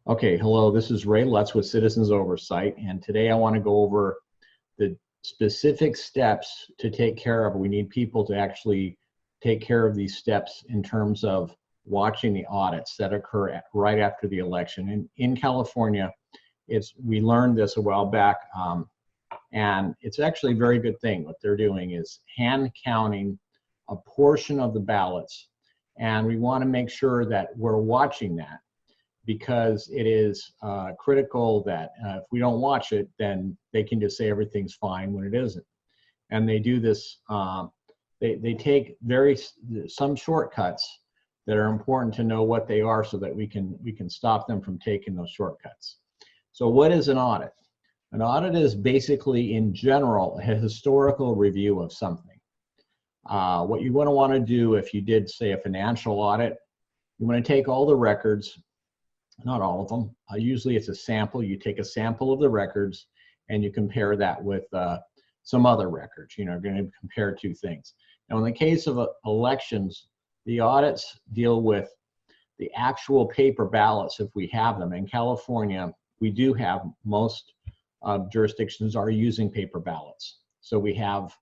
Okay, hello, this is Ray Lutz with Citizens Oversight, and today I want to go over the specific steps to take care of. We need people to actually take care of these steps in terms of watching the audits that occur right after the election. And in California, we learned this a while back, and it's actually a very good thing. What they're doing is hand counting a portion of the ballots, and we want to make sure that we're watching that, because it is critical that if we don't watch it, then they can just say everything's fine when it isn't. And they do this, they take some shortcuts that are important to know what they are so that we can stop them from taking those shortcuts. So what is an audit? An audit is basically, in general, a historical review of something. What you want to do if you did, say, a financial audit, you want to take all the records. Not all of them. Usually it's a sample. You take a sample of the records and you compare that with some other records. You're going to compare two things. Now, in the case of elections, the audits deal with the actual paper ballots if we have them. In California, we do have, most jurisdictions are using paper ballots. So we have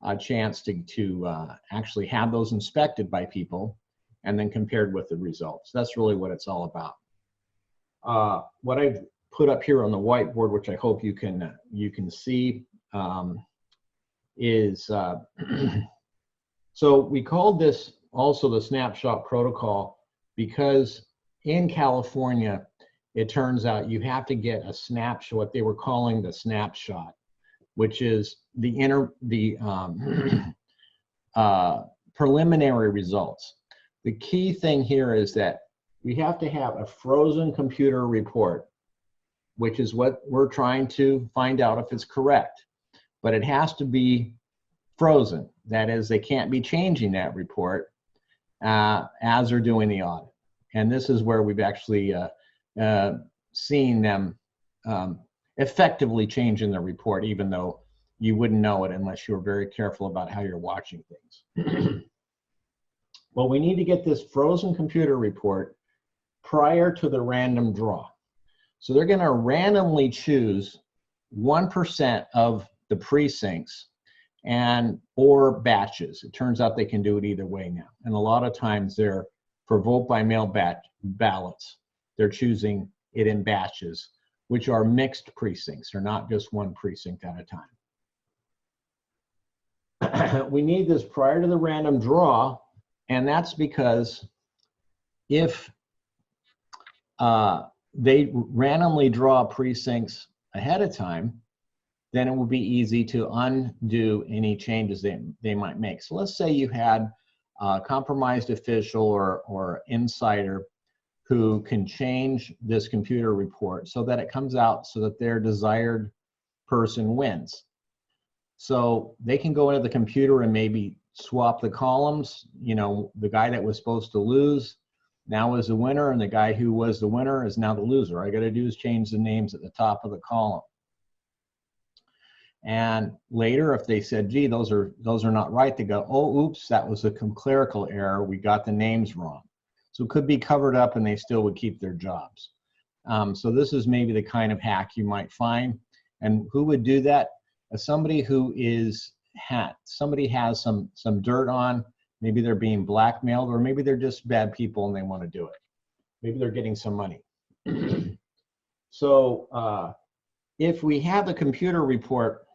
a chance to actually have those inspected by people and then compared with the results. That's really what it's all about. What I've put up here on the whiteboard, which I hope you can see, is so we called this also the snapshot protocol because in California, it turns out you have to get a snapshot, what they were calling the snapshot, which is the preliminary results. The key thing here is that we have to have a frozen computer report, which is what we're trying to find out if it's correct. But it has to be frozen. That is, they can't be changing that report as they're doing the audit. And this is where we've actually seen them effectively changing the report, even though you wouldn't know it unless you were very careful about how you're watching things. Well, we need to get this frozen computer report prior to the random draw. So they're going to randomly choose 1% of the precincts or batches. It turns out they can do it either way now. And a lot of times for vote by mail ballots, they're choosing it in batches, which are mixed precincts. They're not just one precinct at a time. We need this prior to the random draw, and that's because if they randomly draw precincts ahead of time, then it will be easy to undo any changes they might make. So let's say you had a compromised official or insider who can change this computer report so that it comes out so that their desired person wins. So they can go into the computer and maybe swap the columns. The guy that was supposed to lose now is the winner, and the guy who was the winner is now the loser. All I got to do is change the names at the top of the column. And later, if they said, gee, those are not right, they go, oh, oops, that was a clerical error. We got the names wrong. So it could be covered up and they still would keep their jobs. So this is maybe the kind of hack you might find. And who would do that? Somebody who somebody has some dirt on. Maybe they're being blackmailed, or maybe they're just bad people and they want to do it. Maybe they're getting some money. So if we have the computer report,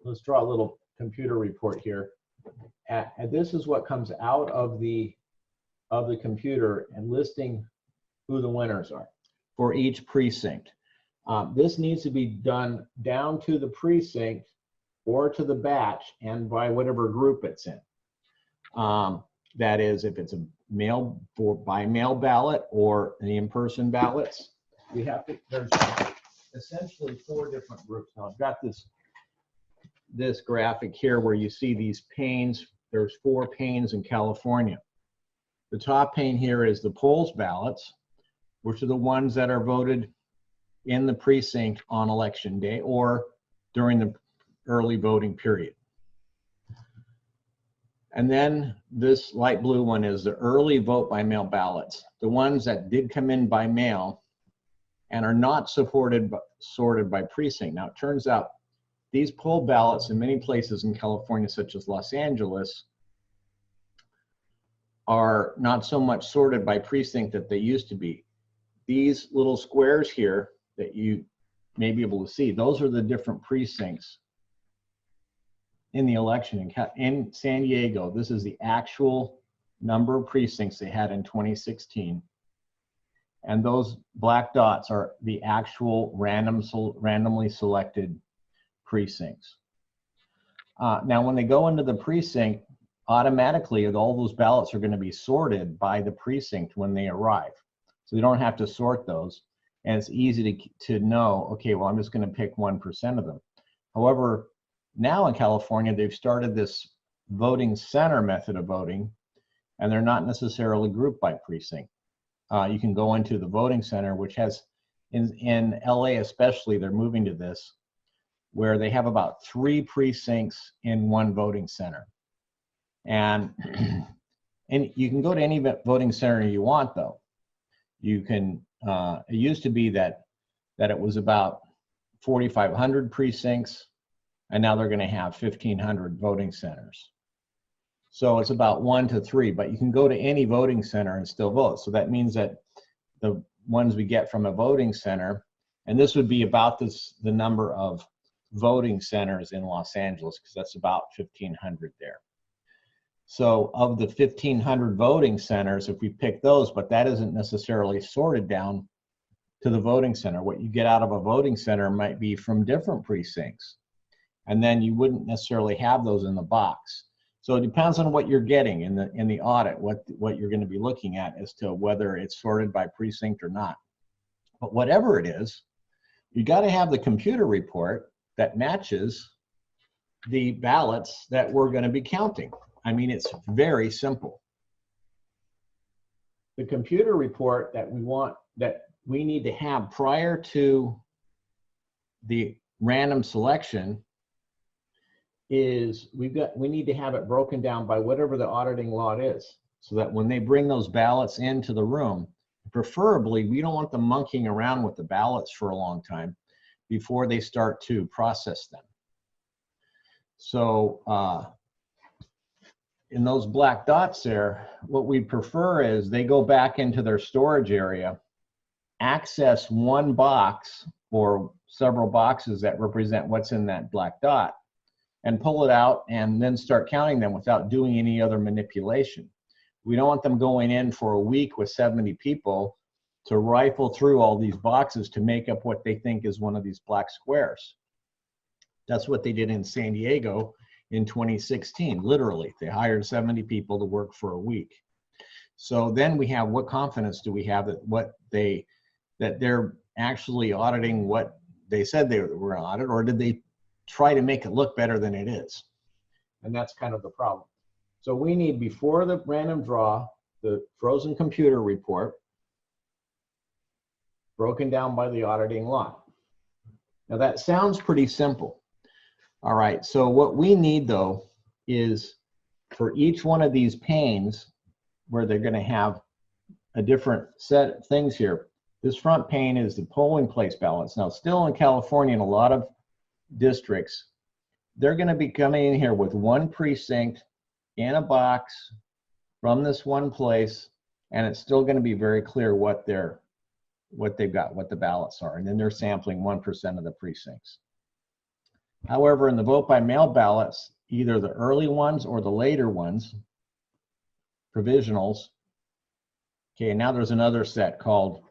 let's draw a little computer report here. And this is what comes out of the computer and listing who the winners are for each precinct. This needs to be done down to the precinct or to the batch and by whatever group it's in. That is, if it's a by mail ballot or the in-person ballots, there's essentially 4 different groups. Now I've got this graphic here where you see these panes. There's 4 panes in California. The top pane here is the polls ballots, which are the ones that are voted in the precinct on election day or during the early voting period. And then this light blue one is the early vote by mail ballots, the ones that did come in by mail and are not sorted by precinct. Now, it turns out these poll ballots in many places in California, such as Los Angeles, are not so much sorted by precinct that they used to be. These little squares here that you may be able to see, those are the different precincts in the election. In San Diego, this is the actual number of precincts they had in 2016. And those black dots are the actual randomly selected precincts. Now, when they go into the precinct, automatically all those ballots are going to be sorted by the precinct when they arrive. So you don't have to sort those. And it's easy to know, okay, well, I'm just going to pick 1% of them. However, now in California, they've started this voting center method of voting, and they're not necessarily grouped by precinct. You can go into the voting center, which has, in LA especially, they're moving to this, where they have about 3 precincts in one voting center. And you can go to any voting center you want, though. You can, it used to be that it was about 4,500 precincts, and now they're going to have 1,500 voting centers. So it's about 1 to 3, but you can go to any voting center and still vote. So that means that the ones we get from a voting center, and this would be about the number of voting centers in Los Angeles, because that's about 1,500 there. So of the 1,500 voting centers, if we pick those, but that isn't necessarily sorted down to the voting center. What you get out of a voting center might be from different precincts, and then you wouldn't necessarily have those in the box. So it depends on what you're getting in the audit, what you're going to be looking at as to whether it's sorted by precinct or not. But whatever it is, you got to have the computer report that matches the ballots that we're going to be counting. I mean, it's very simple. The computer report that we need to have prior to the random selection is we need to have it broken down by whatever the auditing lot is, so that when they bring those ballots into the room, preferably we don't want them monkeying around with the ballots for a long time before they start to process them. So in those black dots there, what we prefer is they go back into their storage area, access one box or several boxes that represent what's in that black dot, and pull it out and then start counting them without doing any other manipulation. We don't want them going in for a week with 70 people to rifle through all these boxes to make up what they think is one of these black squares. That's what they did in San Diego in 2016, literally. They hired 70 people to work for a week. So then we have, what confidence do we have that they're actually auditing what they said they were audited, or did they try to make it look better than it is? And that's kind of the problem. So we need, before the random draw, the frozen computer report broken down by the auditing lot. Now that sounds pretty simple. All right, so what we need though is for each one of these panes where they're going to have a different set of things here. This front pane is the polling place ballots. Now still in California, in a lot of districts, they're going to be coming in here with one precinct in a box from this one place, and it's still going to be very clear what they've got, what the ballots are, and then they're sampling 1% of the precincts. However, in the vote by mail ballots, either the early ones or the later ones, provisionals, okay, and now there's another set called,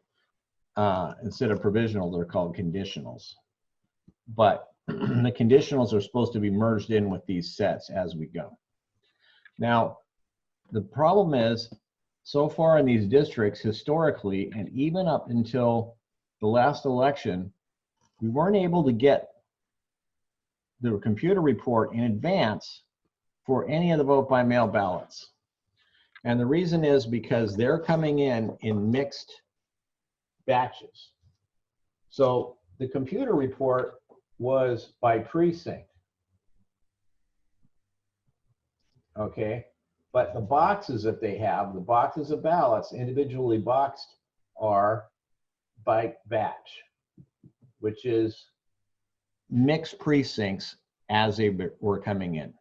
instead of provisional, they're called conditionals. But the conditionals are supposed to be merged in with these sets as we go. Now, the problem is, so far in these districts, historically, and even up until the last election, we weren't able to get the computer report in advance for any of the vote by mail ballots. And the reason is because they're coming in mixed batches. So the computer report was by precinct. Okay, But the boxes that they have, the boxes of ballots individually boxed, are by batch, which is mixed precincts as they were coming in.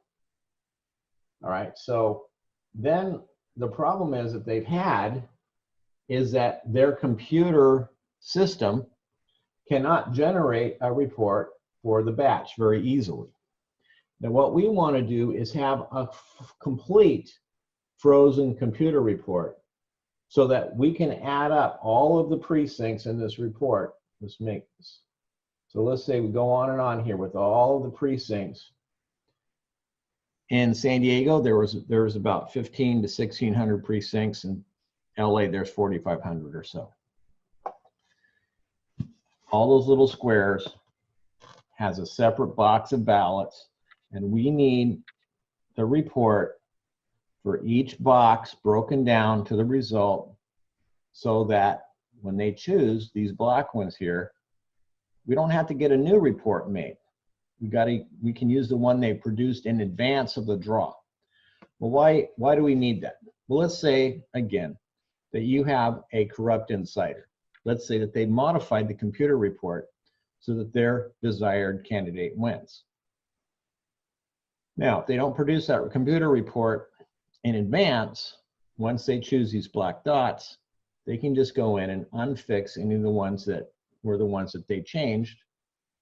All right, so then the problem is that they've had is that their computer system cannot generate a report for the batch very easily. Now what we want to do is have a complete frozen computer report so that we can add up all of the precincts in this report. Let's make this. So let's say we go on and on here with all of the precincts. In San Diego, there was about 15 to 1,600 precincts. In LA, there's 4,500 or so. All those little squares has a separate box of ballots, and we need the report for each box broken down to the result so that when they choose these black ones here, we don't have to get a new report made. We can use the one they produced in advance of the draw. Well, why do we need that? Well, let's say, again, that you have a corrupt insider. Let's say that they modified the computer report so that their desired candidate wins. Now, if they don't produce that computer report in advance, once they choose these black dots, they can just go in and unfix any of the ones that were the ones that they changed,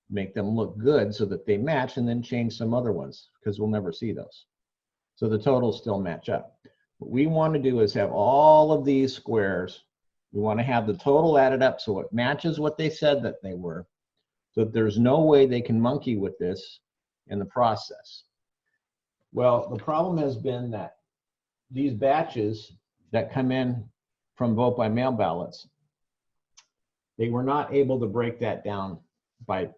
make them look good so that they match, and then change some other ones because we'll never see those. So the totals still match up. What we want to do is have all of these squares. We want to have the total added up so it matches what they said that they were, so that there's no way they can monkey with this in the process. Well, the problem has been that these batches that come in from vote by mail ballots, they were not able to break that down by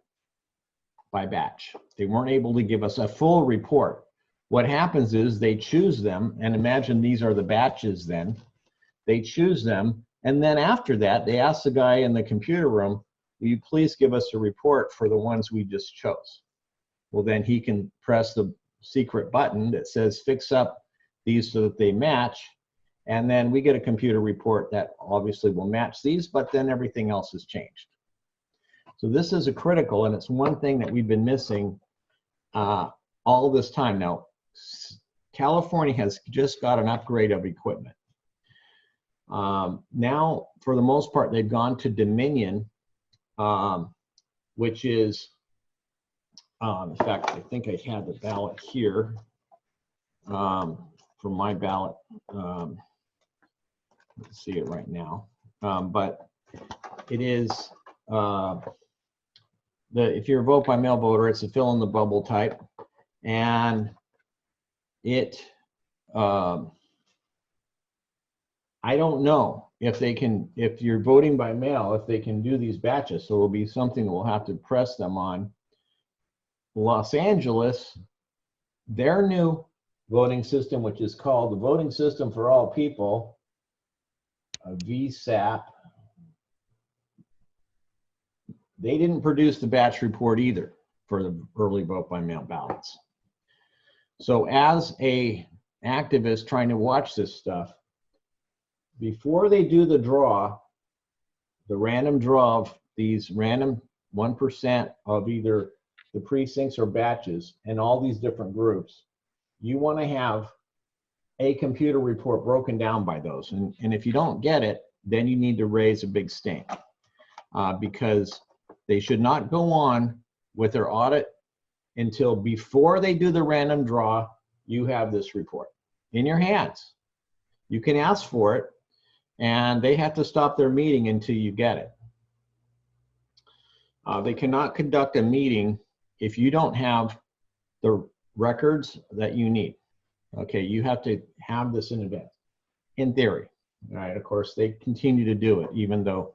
batch. They weren't able to give us a full report. What happens is they choose them, and imagine these are the batches then. They choose them, and then after that, they ask the guy in the computer room, will you please give us a report for the ones we just chose? Well, then he can press the secret button that says fix up these so that they match, and then we get a computer report that obviously will match these, but then everything else has changed. So this is a critical, and it's one thing that we've been missing all this time. Now, California has just got an upgrade of equipment. Now, for the most part, they've gone to Dominion, which is, in fact, I think I had the ballot here for my ballot. Let's see it right now. But it is, if you're a vote by mail voter, it's a fill in the bubble type. And it, I don't know if they can, if you're voting by mail, if they can do these batches. So it'll be something that we'll have to press them on. Los Angeles, their new voting system, which is called the Voting System for All People, VSAP, they didn't produce the batch report either for the early vote by mail ballots. So as a activist trying to watch this stuff, before they do the draw, the random draw of these random 1% of either the precincts or batches and all these different groups, you want to have a computer report broken down by those. And if you don't get it, then you need to raise a big stink because they should not go on with their audit until before they do the random draw, you have this report in your hands. You can ask for it, and they have to stop their meeting until you get it. They cannot conduct a meeting if you don't have the records that you need. Okay, you have to have this in advance, in theory. All right, of course, they continue to do it even though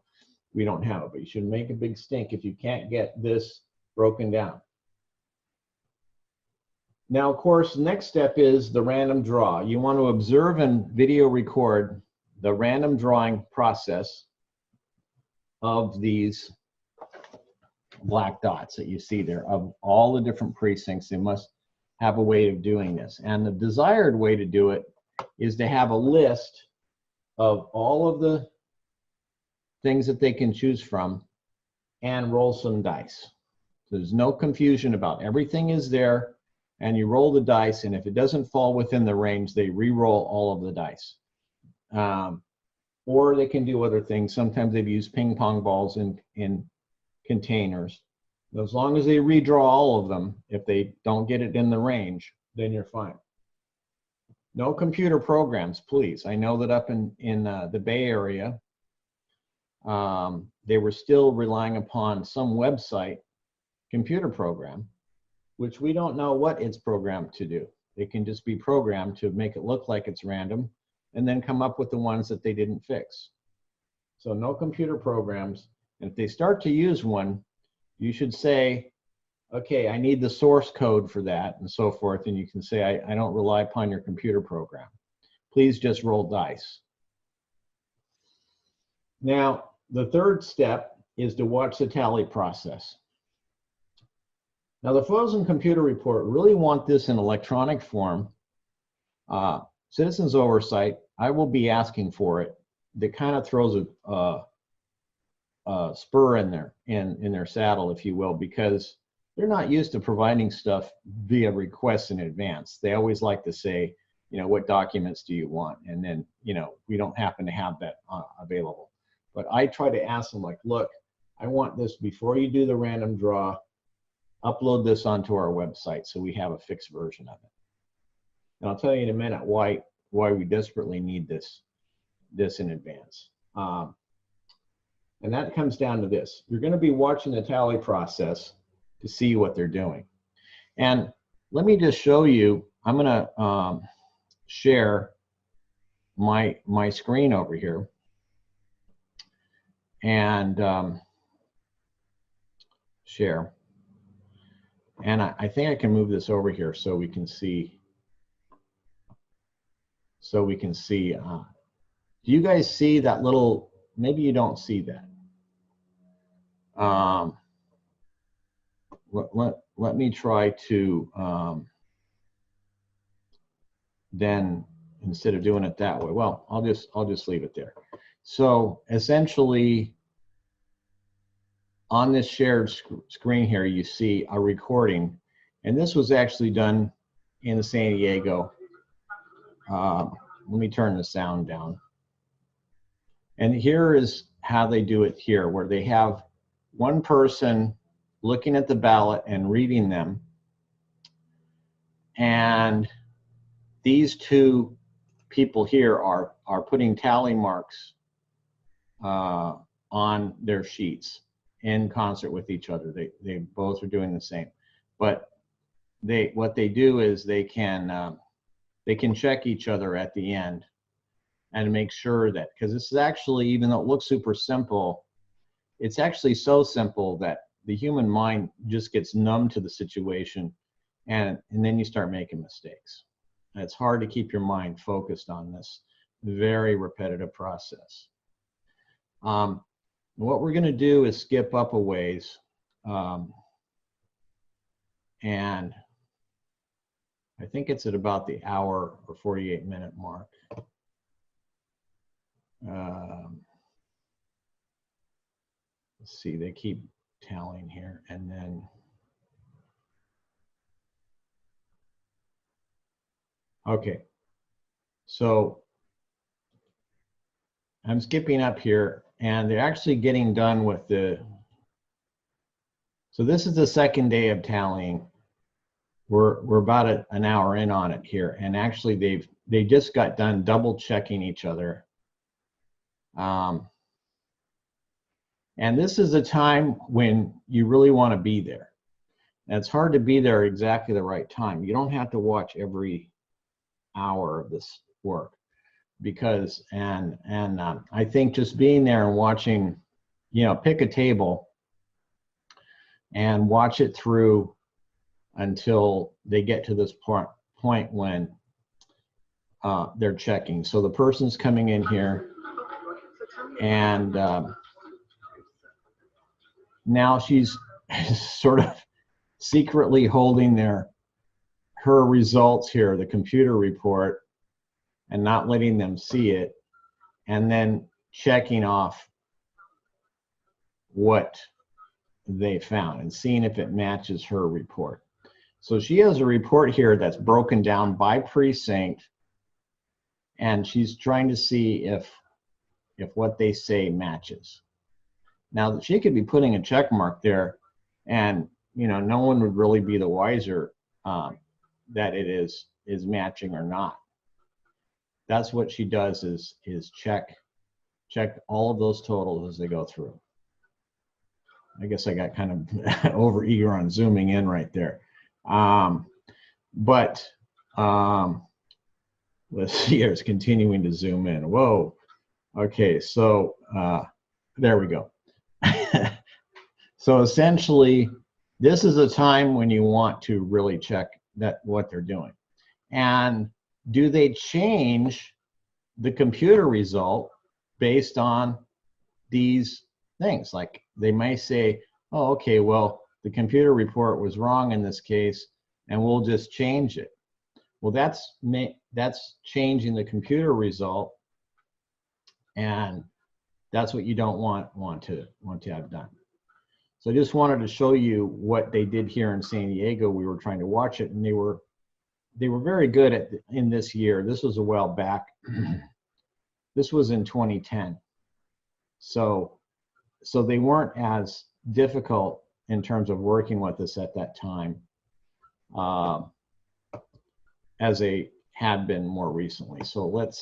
we don't have it, but you should make a big stink if you can't get this broken down. Now, of course, next step is the random draw. You want to observe and video record the random drawing process of these black dots that you see there, of all the different precincts. They must have a way of doing this. And the desired way to do it is to have a list of all of the things that they can choose from and roll some dice. There's no confusion about everything is there, and you roll the dice, and if it doesn't fall within the range, they re-roll all of the dice. Or they can do other things. Sometimes they've used ping pong balls in containers. As long as they redraw all of them, if they don't get it in the range, then you're fine. No computer programs, please. I know that up in the Bay Area, they were still relying upon some website computer program, which we don't know what it's programmed to do. It can just be programmed to make it look like it's random and then come up with the ones that they didn't fix. So no computer programs. And if they start to use one, you should say, okay, I need the source code for that and so forth. And you can say, I don't rely upon your computer program. Please just roll dice. Now, the third step is to watch the tally process. Now, the frozen computer report really want this in electronic form. Citizens Oversight, I will be asking for it. That kind of throws a spur in their saddle, if you will, because they're not used to providing stuff via requests in advance. They always like to say, you know, what documents do you want? And then, you know, we don't happen to have that available. But I try to ask them, like, look, I want this before you do the random draw. Upload this onto our website so we have a fixed version of it. And I'll tell you in a minute why we desperately need this in advance. And that comes down to this. You're going to be watching the tally process to see what they're doing. And let me just show you, I'm going to share my screen over here. And share. And I think I can move this over here so we can see. Do you guys see that little? Maybe you don't see that. Let me try to then, instead of doing it that way, well, I'll just leave it there. So essentially, on this shared screen here, you see a recording, and this was actually done in San Diego. Let me turn the sound down. And here is how they do it here, where they have one person looking at the ballot and reading them. And these two people here are putting tally marks on their sheets in concert with each other. They both are doing the same. But what they do is they can check each other at the end and make sure that, because this is actually, even though it looks super simple, it's actually so simple that the human mind just gets numb to the situation, and then you start making mistakes. And it's hard to keep your mind focused on this very repetitive process. What we're going to do is skip up a ways, and I think it's at about the hour or 48-minute mark. Let's see, they keep tallying here, and then okay, so I'm skipping up here, and they're actually getting done with the, so this is the second day of tallying. We're about an hour in on it here, and actually they just got done double checking each other. And this is a time when you really want to be there. And it's hard to be there exactly the right time. You don't have to watch every hour of this work, because I think just being there and watching, you know, pick a table and watch it through until they get to this point when they're checking. So the person's coming in here, and now she's sort of secretly holding her results here, the computer report, and not letting them see it, and then checking off what they found and seeing if it matches her report. So she has a report here that's broken down by precinct, and she's trying to see if what they say matches. Now, she could be putting a check mark there, and no one would really be the wiser that it is matching or not. That's what she does is check all of those totals as they go through. I guess I got kind of over eager on zooming in right there. Let's see here, it's continuing to zoom in. Whoa. Okay, so there we go. So essentially, this is a time when you want to really check what they're doing. And do they change the computer result based on these things? Like they may say, oh, okay, well, the computer report was wrong in this case, and we'll just change it. Well, that's changing the computer result, and that's what you don't want to have done. So I just wanted to show you what they did here in San Diego. We were trying to watch it, and they were very good in this year. This was a while back. This was in 2010. So they weren't as difficult in terms of working with us at that time as they had been more recently. So let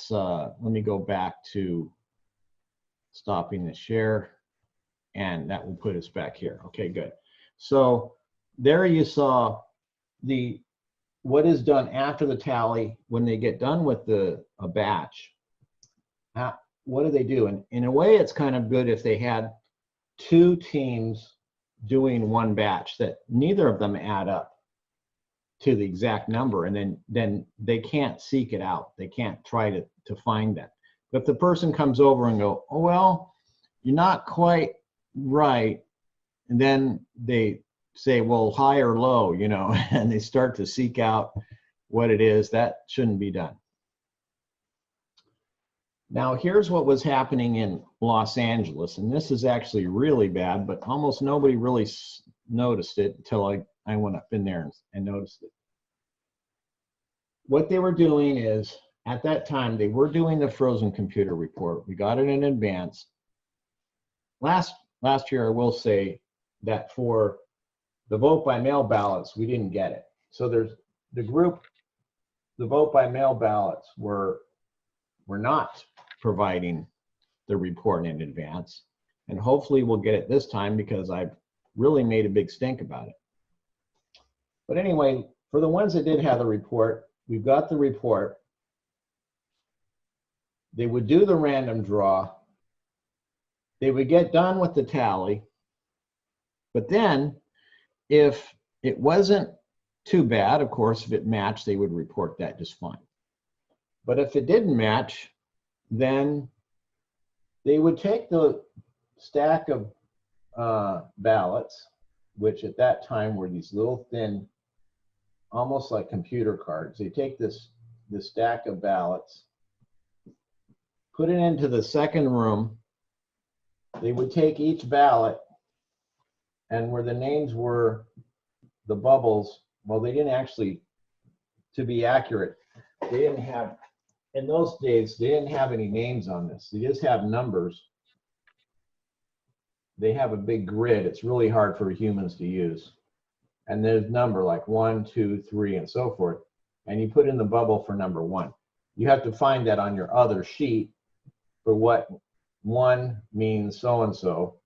me go back to stopping the share, and that will put us back here. Okay, good. So there you saw what is done after the tally when they get done with a batch. What do they do? And in a way, it's kind of good if they had two teams doing one batch that neither of them add up to the exact number, and then they can't seek it out. They can't try to find that. But if the person comes over and go, oh, well, you're not quite right, and then they say, well, high or low, and they start to seek out what it is, that shouldn't be done. Now, here's what was happening in Los Angeles, and this is actually really bad, but almost nobody really noticed it until I went up in there and noticed it. What they were doing is, at that time, they were doing the frozen computer report. We got it in advance. Last year, I will say that for the vote by mail ballots, we didn't get it. So there's the vote by mail ballots were not providing the report in advance. And hopefully we'll get it this time, because I've really made a big stink about it. But anyway, for the ones that did have the report, we've got the report. They would do the random draw. They would get done with the tally. But then, if it wasn't too bad, of course, if it matched, they would report that just fine. But if it didn't match, then they would take the stack of ballots, which at that time were these little thin, almost like computer cards. They take this stack of ballots, put it into the second room. They would take each ballot, and where the names were the bubbles, well, they didn't actually, to be accurate, they didn't have, in those days, they didn't have any names on this. They just have numbers. They have a big grid. It's really hard for humans to use. And there's number like 1, 2, 3, and so forth. And you put in the bubble for number 1. You have to find that on your other sheet for what 1 means so-and-so,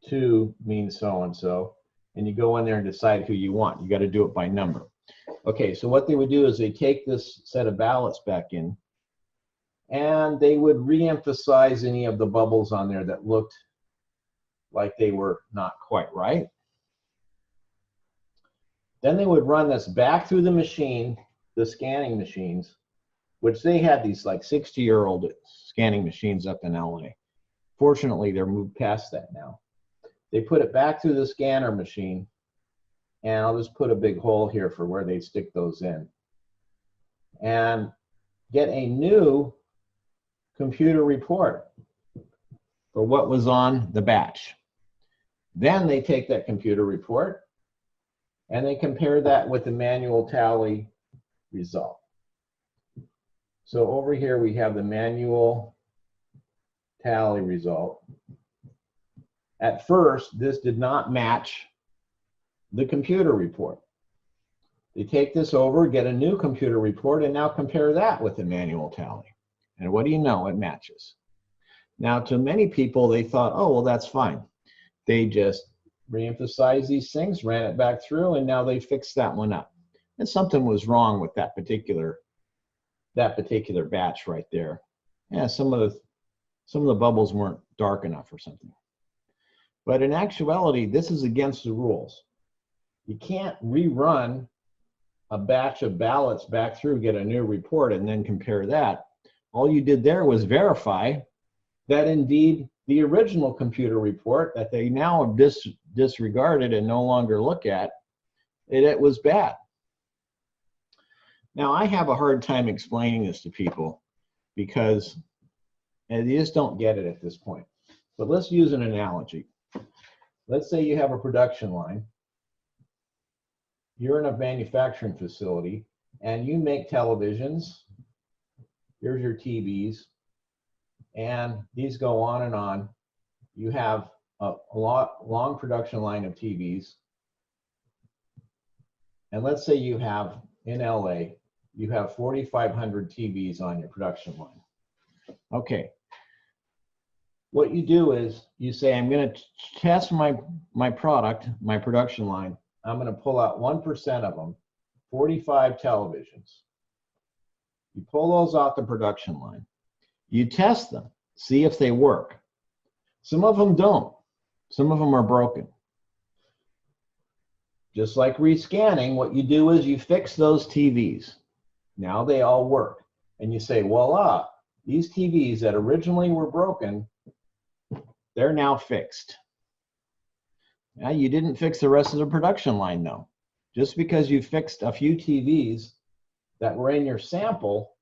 2 means so-and-so, and you go in there and decide who you want. You got to do it by number. Okay, so what they would do is they take this set of ballots back in, and they would re-emphasize any of the bubbles on there that looked like they were not quite right. Then they would run this back through the machine, the scanning machines, which they had these like 60-year-old scanning machines up in LA. Fortunately, they're moved past that now. They put it back through the scanner machine, and I'll just put a big hole here for where they stick those in. And get a new computer report for what was on the batch. Then they take that computer report and they compare that with the manual tally result. So over here we have the manual tally result. At first, this did not match the computer report. They take this over, get a new computer report, and now compare that with the manual tally. And what do you know? It matches. Now, to many people, they thought, oh, well, that's fine. They just re-emphasized these things, ran it back through, and now they fixed that one up. And something was wrong with that particular batch right there. Yeah, some of the bubbles weren't dark enough or something. But in actuality, this is against the rules. You can't rerun a batch of ballots back through, get a new report, and then compare that. All you did there was verify that indeed the original computer report that they now have disregarded and no longer look at, it was bad. Now, I have a hard time explaining this to people because they just don't get it at this point. But let's use an analogy. Let's say you have a production line. You're in a manufacturing facility and you make televisions. Here's your TVs. And these go on and on. You have a long production line of TVs. And let's say you have, in LA, you have 4,500 TVs on your production line. Okay. What you do is you say, I'm going to test my product, my production line. I'm going to pull out 1% of them, 45 televisions. You pull those off the production line. You test them, see if they work. Some of them don't. Some of them are broken. Just like rescanning, what you do is you fix those TVs. Now they all work. And you say, voila, these TVs that originally were broken, they're now fixed. Now, you didn't fix the rest of the production line, though. Just because you fixed a few TVs that were in your sample,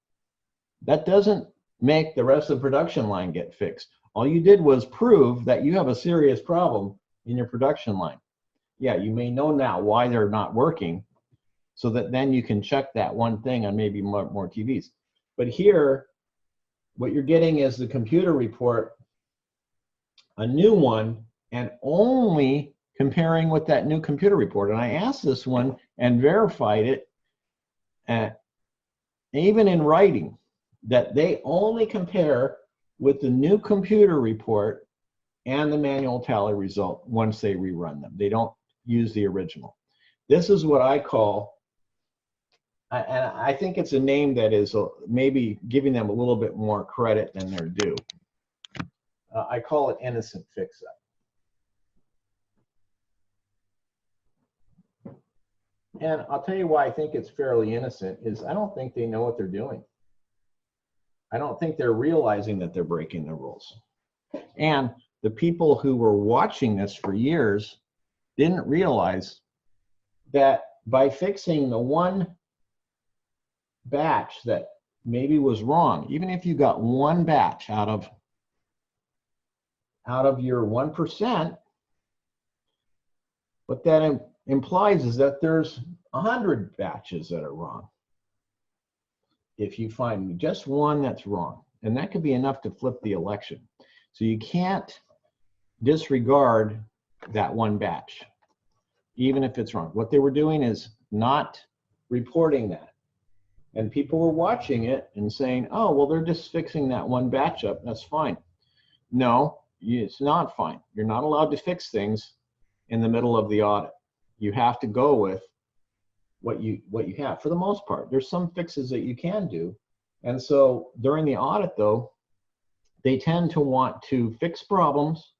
that doesn't make the rest of the production line get fixed. All you did was prove that you have a serious problem in your production line. Yeah, you may know now why they're not working, so that then you can check that one thing on maybe more TVs. But here, what you're getting is the computer report, a new one, and only comparing with that new computer report. And I asked this one and verified it, even in writing, that they only compare with the new computer report and the manual tally result once they rerun them. They don't use the original. This is what I call, and I think it's a name that is maybe giving them a little bit more credit than they're due. I call it innocent fix-up. And I'll tell you why I think it's fairly innocent is I don't think they know what they're doing. I don't think they're realizing that they're breaking the rules. And the people who were watching this for years didn't realize that by fixing the one batch that maybe was wrong, even if you got one batch out of your 1%, what that implies is that there's 100 batches that are wrong. If you find just one that's wrong, and that could be enough to flip the election. So you can't disregard that one batch, even if it's wrong. What they were doing is not reporting that. And people were watching it and saying, oh, well, they're just fixing that one batch up. That's fine. No, it's not fine. You're not allowed to fix things in the middle of the audit. You have to go with what you have. For the most part, there's some fixes that you can do. And so during the audit, though, they tend to want to fix problems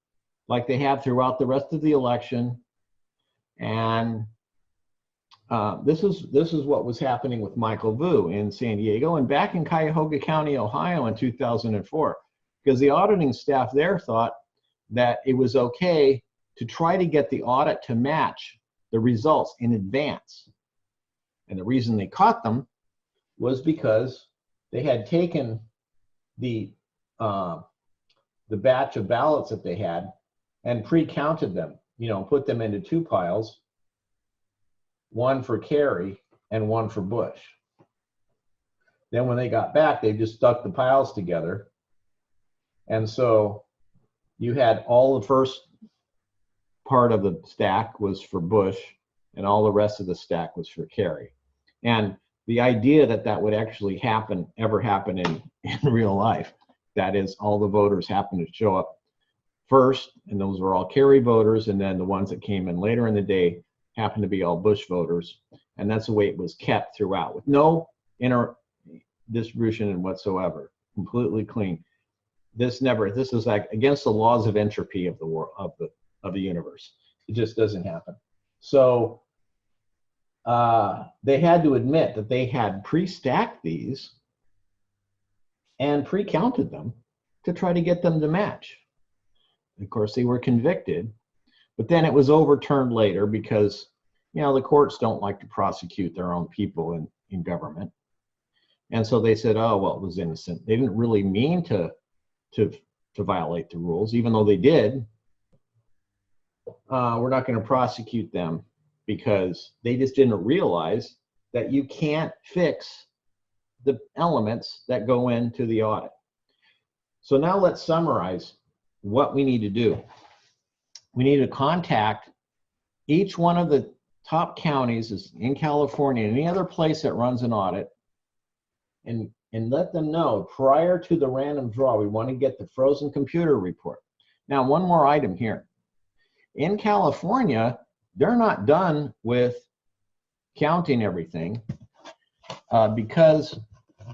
like they have throughout the rest of the election. And this is what was happening with Michael Vu in San Diego and back in Cuyahoga County, Ohio in 2004, because the auditing staff there thought that it was okay to try to get the audit to match the results in advance. And the reason they caught them was because they had taken the batch of ballots that they had and pre-counted them, you know, put them into two piles, one for Kerry and one for Bush. Then when they got back, they just stuck the piles together. And so you had all the first part of the stack was for Bush and all the rest of the stack was for Kerry. And the idea that that would actually ever happen in real life, that is, all the voters happen to show up first, and those were all Kerry voters, and then the ones that came in later in the day happened to be all Bush voters. And that's the way it was kept throughout, with no inner distribution whatsoever, completely clean. This is like against the laws of entropy of the world, of the universe. It just doesn't happen. So they had to admit that they had pre-stacked these and pre-counted them to try to get them to match. Of course, they were convicted, but then it was overturned later because, you know, the courts don't like to prosecute their own people in government. And so they said, oh, well, it was innocent. They didn't really mean to violate the rules, even though they did. We're not going to prosecute them because they just didn't realize that you can't fix the elements that go into the audit. So now let's summarize what we need to do. We need to contact each one of the top counties in California and any other place that runs an audit and let them know prior to the random draw, we want to get the frozen computer report. Now, one more item here. In California, they're not done with counting everything because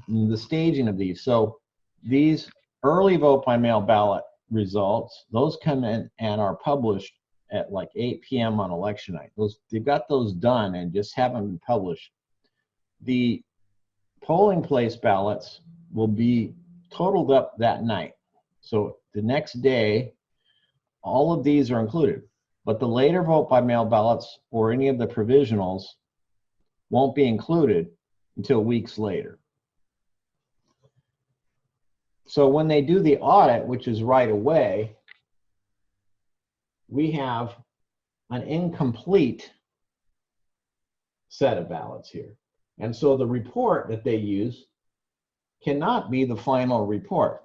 the staging of these. So these early vote by mail ballot results, those come in and are published at like 8 p.m. on election night. They've got those done and just haven't been published. The polling place ballots will be totaled up that night. So the next day, all of these are included. But the later vote by mail ballots or any of the provisionals won't be included until weeks later. So when they do the audit, which is right away, we have an incomplete set of ballots here. And so the report that they use cannot be the final report.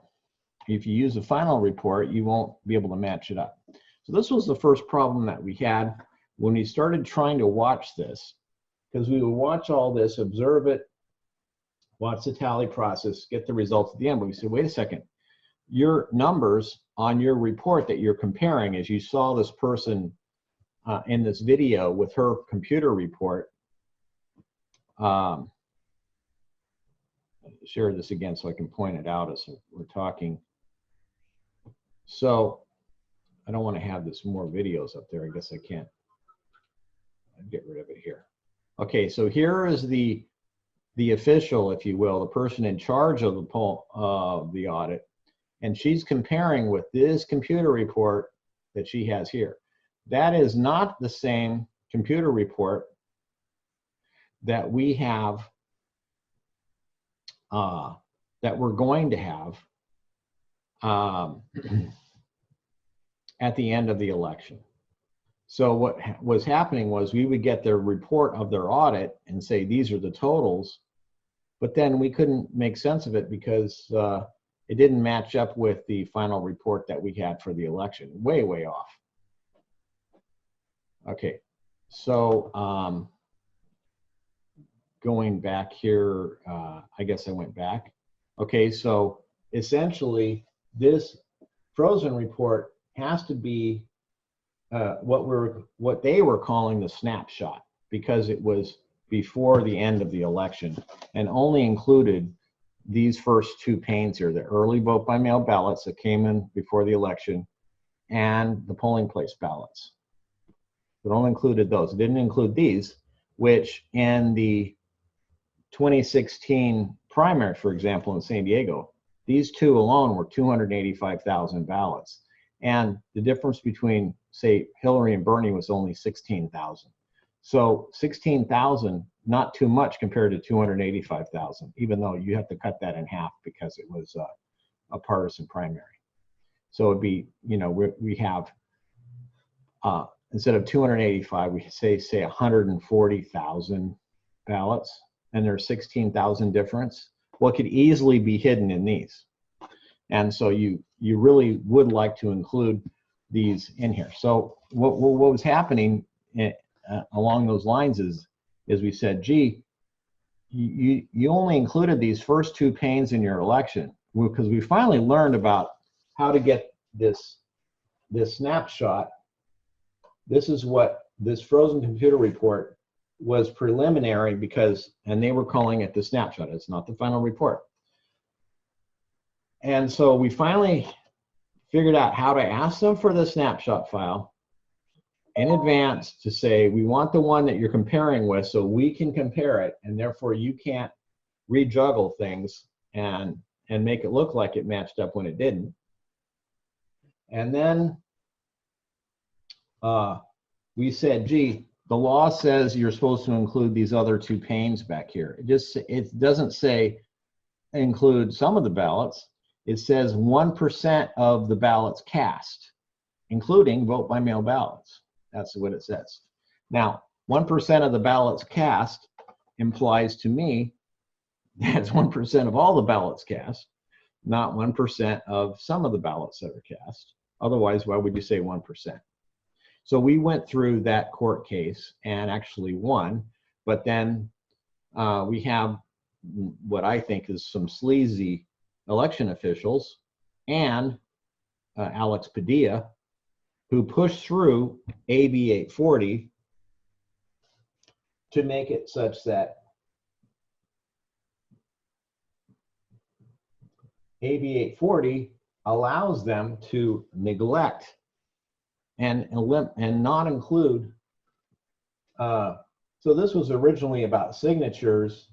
If you use a final report, you won't be able to match it up. So this was the first problem that we had when we started trying to watch this, because we would watch all this, observe it, watch the tally process, get the results at the end. But we said, wait a second, your numbers on your report that you're comparing, as you saw this person in this video with her computer report, share this again so I can point it out as we're talking. So I don't want to have this more videos up there. I guess I can't. I'll get rid of it here. Okay, so here is the official, if you will, the person in charge of the audit, and she's comparing with this computer report that she has here. That is not the same computer report that we have, that we're going to have at the end of the election. So what was happening was we would get their report of their audit and say, these are the totals, but then we couldn't make sense of it because it didn't match up with the final report that we had for the election. Way, way off. Okay, so going back here, I guess I went back. Okay, so essentially this frozen report has to be what they were calling the snapshot, because it was before the end of the election and only included these first two panes here, the early vote by mail ballots that came in before the election and the polling place ballots. It only included those. It didn't include these, which in the 2016 primary, for example, in San Diego, these two alone were 285,000 ballots. And the difference between, say, Hillary and Bernie was only 16,000. So 16,000 not too much compared to 285,000, even though you have to cut that in half because it was a partisan primary. So it'd be, you know, we have, instead of 285, we say 140,000 ballots, and there's 16,000 difference. Well, it could easily be hidden in these. And so you really would like to include these in here. So what was happening along those lines is we said, gee, you only included these first two panes in your election, because we finally learned about how to get this snapshot. This is what this frozen computer report was preliminary, because, and they were calling it the snapshot. It's not the final report. And so we finally figured out how to ask them for the snapshot file in advance, to say, we want the one that you're comparing with so we can compare it, and therefore you can't rejuggle things and make it look like it matched up when it didn't. And then we said, gee, the law says you're supposed to include these other two panes back here. It doesn't say include some of the ballots. It says 1% of the ballots cast, including vote by mail ballots. That's what it says. Now, 1% of the ballots cast implies to me that's 1% of all the ballots cast, not 1% of some of the ballots that are cast. Otherwise, why would you say 1%? So we went through that court case and actually won, but then we have what I think is some sleazy election officials and Alex Padilla, who pushed through AB 840 to make it such that AB 840 allows them to neglect and not include. So this was originally about signatures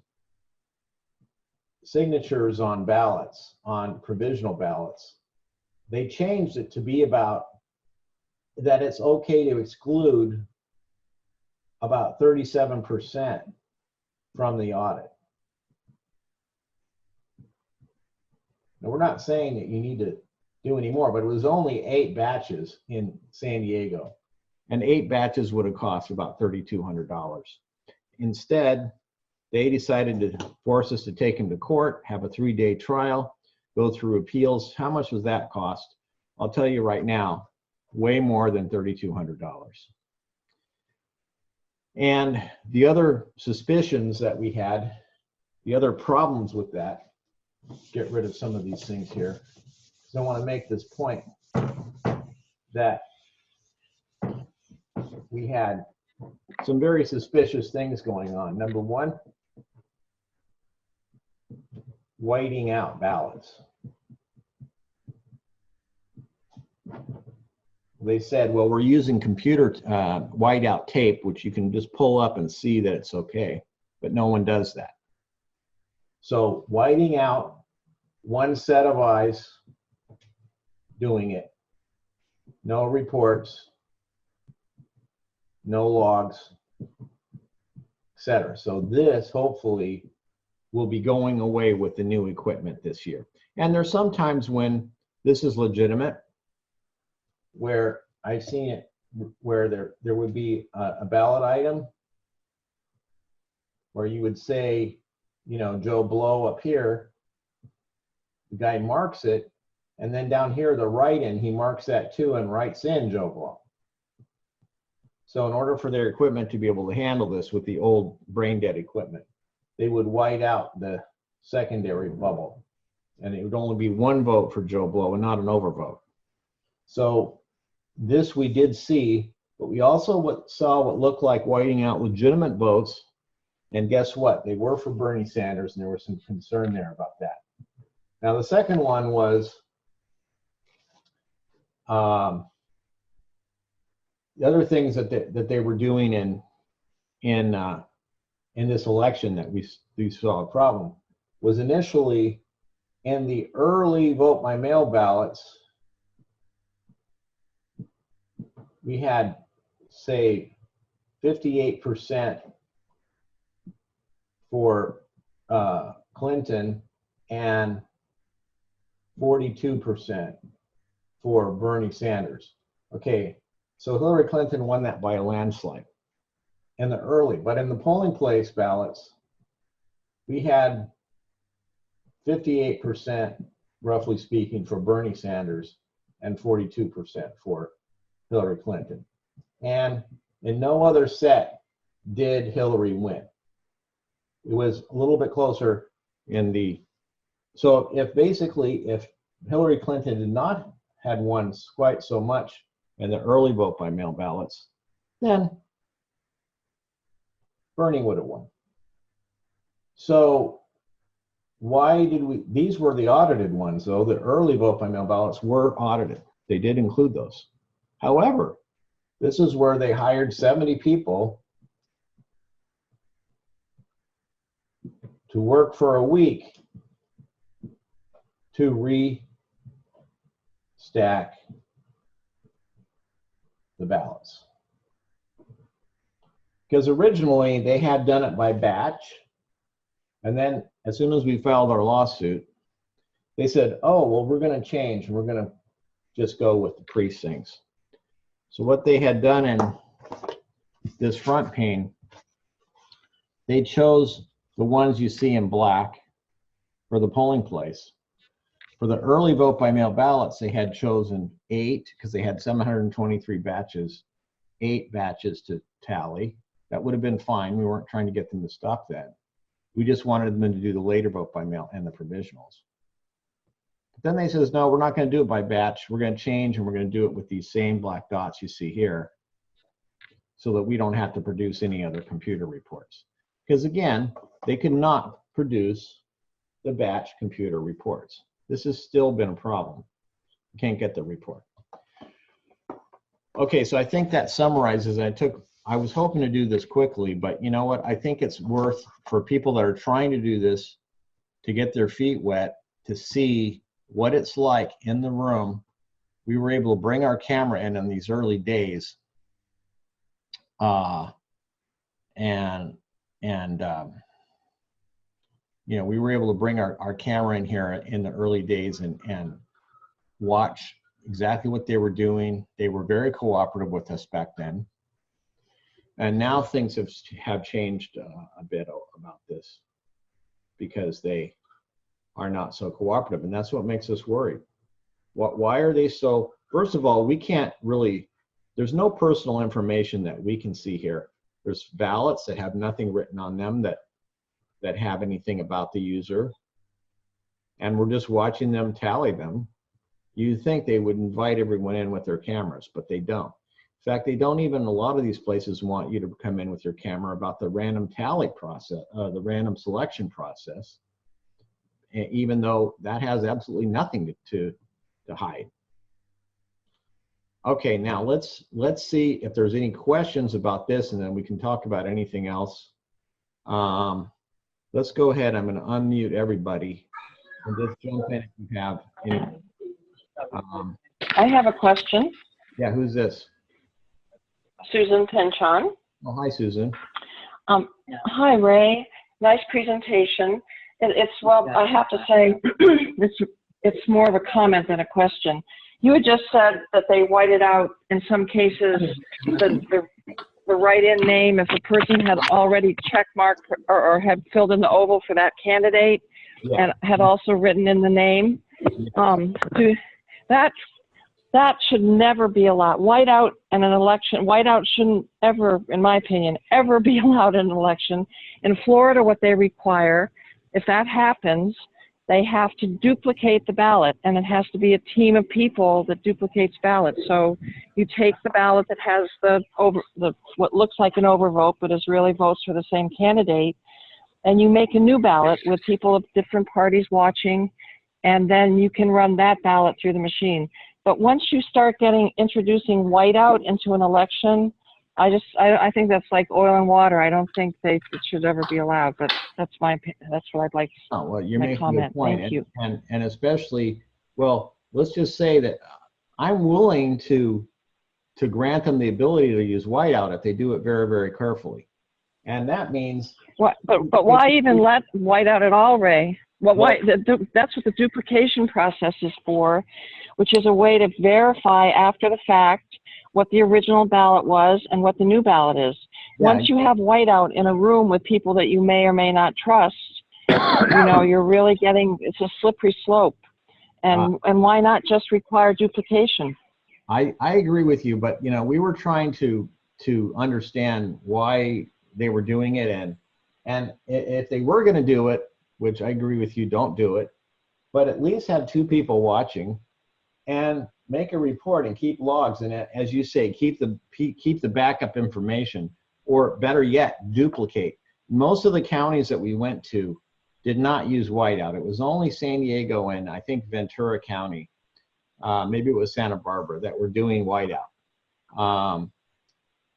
on ballots, on provisional ballots. They changed it to be about that it's okay to exclude about 37% from the audit. Now, we're not saying that you need to do any more, but it was only 8 batches in San Diego, and 8 batches would have cost about $3,200. Instead, they decided to force us to take him to court, have a 3-day trial, go through appeals. How much does that cost? I'll tell you right now, way more than $3,200. And the other suspicions that we had, the other problems with that, get rid of some of these things here, because I want to make this point that we had some very suspicious things going on. Number one, whiting out ballots. They said, well, we're using computer whiteout tape, which you can just pull up and see that it's okay, but no one does that. So whiting out one set of eyes doing it, no reports, no logs, etc. So this hopefully will be going away with the new equipment this year. And there's sometimes when this is legitimate, where I've seen it, where there would be a ballot item where you would say, you know, Joe Blow up here, the guy marks it, and then down here, the write-in, he marks that too and writes in Joe Blow. So in order for their equipment to be able to handle this with the old brain-dead equipment, they would white out the secondary bubble, and it would only be 1 vote for Joe Blow and not an overvote. So this we did see, but we also saw what looked like whiting out legitimate votes, and guess what? They were for Bernie Sanders, and there was some concern there about that. Now the second one was the other things that they were doing in this election that we saw a problem was initially in the early vote by mail ballots. We had, say, 58% for Clinton and 42% for Bernie Sanders. Okay, so Hillary Clinton won that by a landslide in the early, but in the polling place ballots, we had 58%, roughly speaking, for Bernie Sanders and 42% for Hillary Clinton. And in no other set did Hillary win. It was a little bit closer in the, so if Hillary Clinton did not had won quite so much in the early vote by mail ballots, then Bernie would have won. So why did we, these were the audited ones though, the early vote by mail ballots were audited. They did include those. However, this is where they hired 70 people to work for a week to re-stack the ballots. Because originally they had done it by batch, and then as soon as we filed our lawsuit, they said, oh, well, we're going to change, and we're going to just go with the precincts. So what they had done in this front pane, they chose the ones you see in black for the polling place. For the early vote by mail ballots, they had chosen 8, because they had 723 batches, 8 batches to tally. That would have been fine. We weren't trying to get them to stop that. We just wanted them to do the later vote by mail and the provisionals. But then they says, no, we're not going to do it by batch. We're going to change, and we're going to do it with these same black dots you see here, so that we don't have to produce any other computer reports. Because again, they could not produce the batch computer reports. This has still been a problem. You can't get the report. Okay, so I think that summarizes. I was hoping to do this quickly, but you know what? I think it's worth for people that are trying to do this to get their feet wet, to see what it's like in the room. We were able to bring our camera in these early days, you know, we were able to bring our camera in here in the early days and watch exactly what they were doing. They were very cooperative with us back then. And now things have changed a bit about this, because they are not so cooperative, and that's what makes us worried. Why are they so? First of all, we can't really, there's no personal information that we can see here. There's ballots that have nothing written on them that have anything about the user, and we're just watching them tally them. You'd think they would invite everyone in with their cameras, but they don't. In fact, they don't even, a lot of these places want you to come in with your camera about the random tally process, the random selection process, even though that has absolutely nothing to hide. Okay, now let's see if there's any questions about this, and then we can talk about anything else. Let's go ahead. I'm going to unmute everybody and just jump in if you have any. I have a question. Yeah, who's this? Susan Penchon. Oh, hi, Susan. Hi, Ray. Nice presentation. Well, I have to say, it's more of a comment than a question. You had just said that they whited out, in some cases, the write-in name if a person had already checkmarked or had filled in the oval for that candidate, yeah, and had also written in the name. That should never be allowed. Whiteout in an election, whiteout shouldn't ever, in my opinion, ever be allowed in an election. In Florida, what they require, if that happens, they have to duplicate the ballot, and it has to be a team of people that duplicates ballots. So you take the ballot that has what looks like an overvote, but is really votes for the same candidate, and you make a new ballot with people of different parties watching, and then you can run that ballot through the machine. But once you start introducing whiteout into an election, I think that's like oil and water. I don't think it should ever be allowed, but that's my opinion. That's what I'd like to Oh, well, you're making comment. a point. Thank you. And especially, well, let's just say that I'm willing to grant them the ability to use whiteout if they do it very, very carefully. And that means. What, but why even let whiteout at all, Ray? That's what the duplication process is for, which is a way to verify after the fact what the original ballot was and what the new ballot is. Yeah. Once you have whiteout in a room with people that you may or may not trust, you're really getting, it's a slippery slope. And why not just require duplication? I agree with you, but we were trying to understand why they were doing it, and if they were going to do it, which I agree with you, don't do it, but at least have 2 people watching and make a report and keep logs, and as you say, keep the backup information, or better yet, duplicate. Most of the counties that we went to did not use whiteout. It was only San Diego and I think Ventura County, maybe it was Santa Barbara, that were doing whiteout.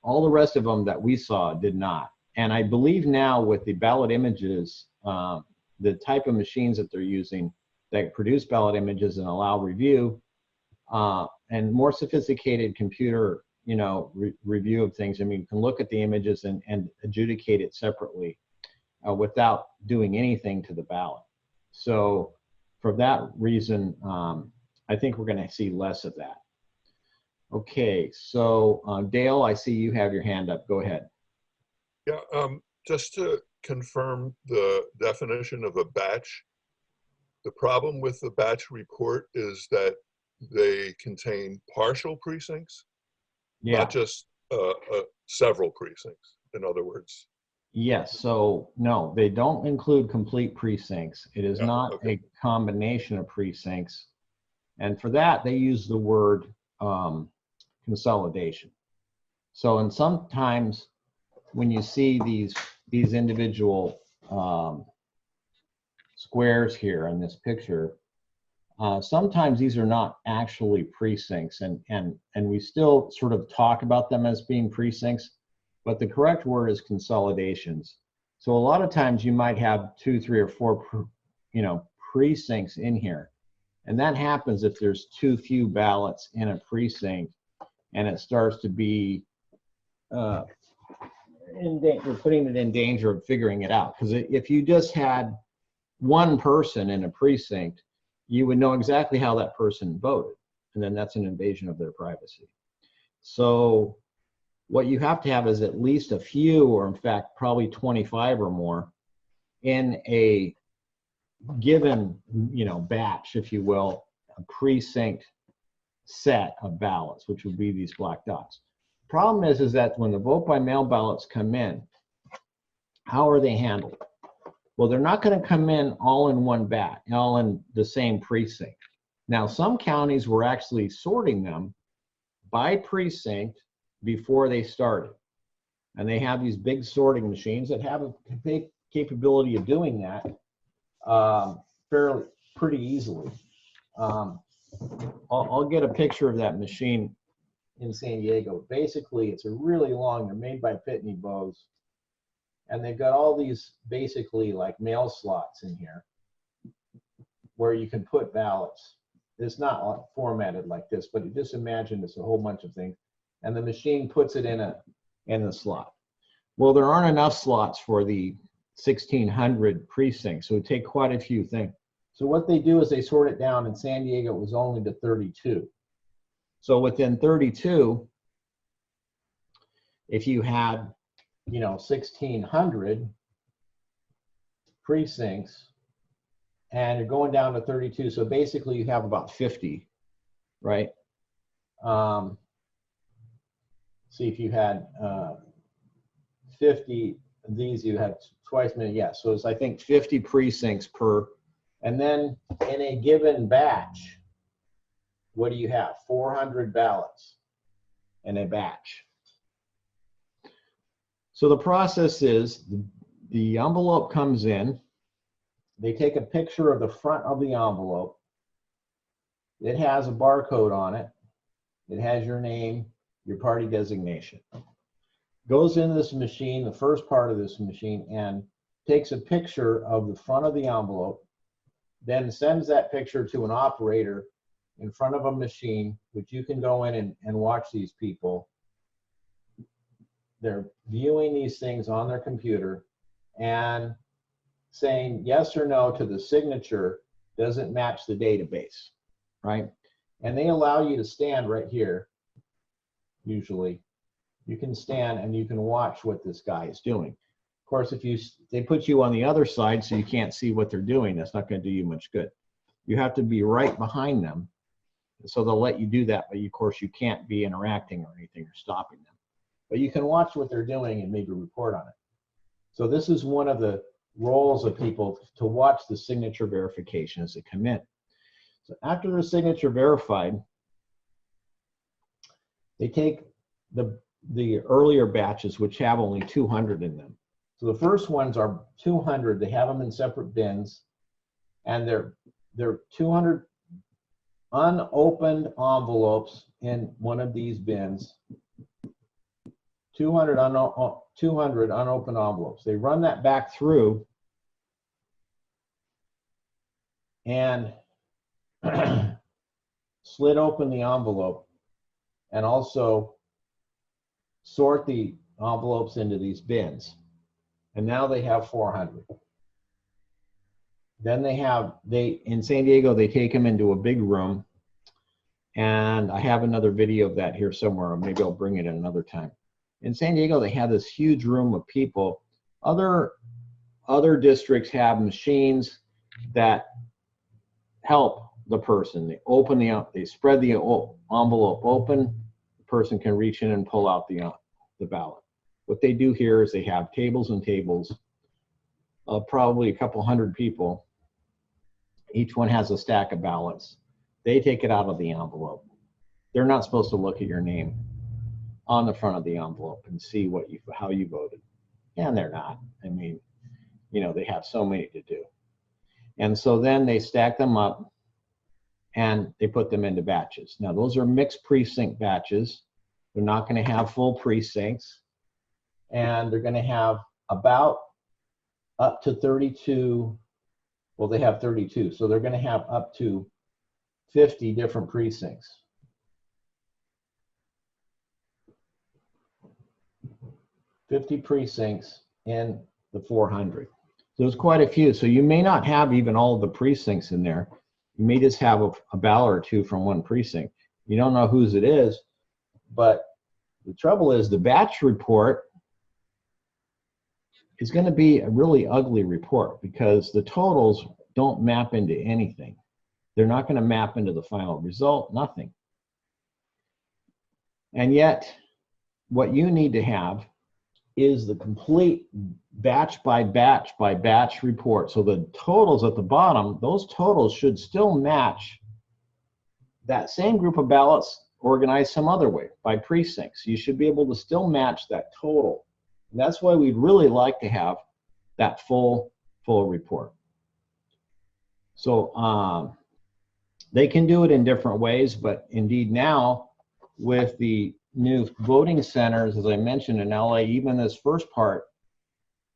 All the rest of them that we saw did not. And I believe now with the ballot images, the type of machines that they're using that produce ballot images and allow review, and more sophisticated computer, review of things. I mean, you can look at the images and adjudicate it separately without doing anything to the ballot. So for that reason, I think we're going to see less of that. Okay, so Dale, I see you have your hand up. Go ahead. Yeah, just to confirm the definition of a batch, the problem with the batch report is that they contain partial precincts, not just several precincts, in other words. Yes, so no, they don't include complete precincts. It is not a combination of precincts. And for that, they use the word consolidation. So, and sometimes when you see these individual squares here in this picture, sometimes these are not actually precincts, and we still sort of talk about them as being precincts, but the correct word is consolidations. So a lot of times you might have 2, 3, or 4, precincts in here, and that happens if there's too few ballots in a precinct, and it starts to be you're putting it in danger of figuring it out. Because if you just had one person in a precinct, you would know exactly how that person voted, and then that's an invasion of their privacy. So what you have to have is at least a few, or in fact probably 25 or more, in a given batch, if you will, a precinct set of ballots, which would be these black dots. Problem is that when the vote by mail ballots come in, how are they handled? Well, they're not going to come in all in one batch, all in the same precinct. Now, some counties were actually sorting them by precinct before they started. And they have these big sorting machines that have a capability of doing that pretty easily. I'll get a picture of that machine in San Diego. Basically, it's a really long, they're made by Pitney Bowes. And they've got all these basically like mail slots in here where you can put ballots. It's not formatted like this, but just imagine it's a whole bunch of things. And the machine puts it in the slot. Well, there aren't enough slots for the 1,600 precincts, so it would take quite a few things. So what they do is they sort it down. In San Diego, it was only to 32. So within 32, if you had 1,600 precincts and you're going down to 32, so basically you have about 50, right? See, if you had 50 of these, you had twice many. Yeah, so it's I think 50 precincts per, and then in a given batch, what do you have? 400 ballots in a batch. So the process is the envelope comes in, they take a picture of the front of the envelope, it has a barcode on it, it has your name, your party designation. Goes into this machine, the first part of this machine, and takes a picture of the front of the envelope, then sends that picture to an operator in front of a machine, which you can go in and watch these people they're viewing these things on their computer and saying yes or no to the signature doesn't match the database, right? And they allow you to stand right here. Usually you can stand and you can watch what this guy is doing. Of course, if they put you on the other side so you can't see what they're doing, that's not going to do you much good. You have to be right behind them. So they'll let you do that, but of course you can't be interacting or anything or stopping them. But you can watch what they're doing and maybe report on it. So this is one of the roles of people, to watch the signature verification as they come in. So after the signature verified, they take the earlier batches, which have only 200 in them. So the first ones are 200. They have them in separate bins, and they're 200 unopened envelopes in one of these bins. 200 unopened envelopes. They run that back through and slit open the envelope and also sort the envelopes into these bins. And now they have 400. Then in San Diego, they take them into a big room. And I have another video of that here somewhere, or maybe I'll bring it another time. In San Diego, they have this huge room of people. Other districts have machines that help the person. They spread the envelope open. The person can reach in and pull out the ballot. What they do here is they have tables and tables of probably a couple hundred people. Each one has a stack of ballots. They take it out of the envelope. They're not supposed to look at your name on the front of the envelope and see how you voted. And they're not. I mean, they have so many to do. And so then they stack them up and they put them into batches. Now those are mixed precinct batches. They're not going to have full precincts, and they're going to have about up to 32. Well, they have 32, so they're going to have up to 50 different precincts. 50 precincts in the 400. So there's quite a few. So you may not have even all of the precincts in there. You may just have a ballot or two from one precinct. You don't know whose it is, but the trouble is the batch report is going to be a really ugly report because the totals don't map into anything. They're not going to map into the final result, nothing. And yet, what you need to have is the complete batch by batch by batch report. So the totals at the bottom, those totals should still match that same group of ballots organized some other way by precincts. You should be able to still match that total. And that's why we'd really like to have that full report. So they can do it in different ways, but indeed now with the new voting centers, as I mentioned in LA, even this first part,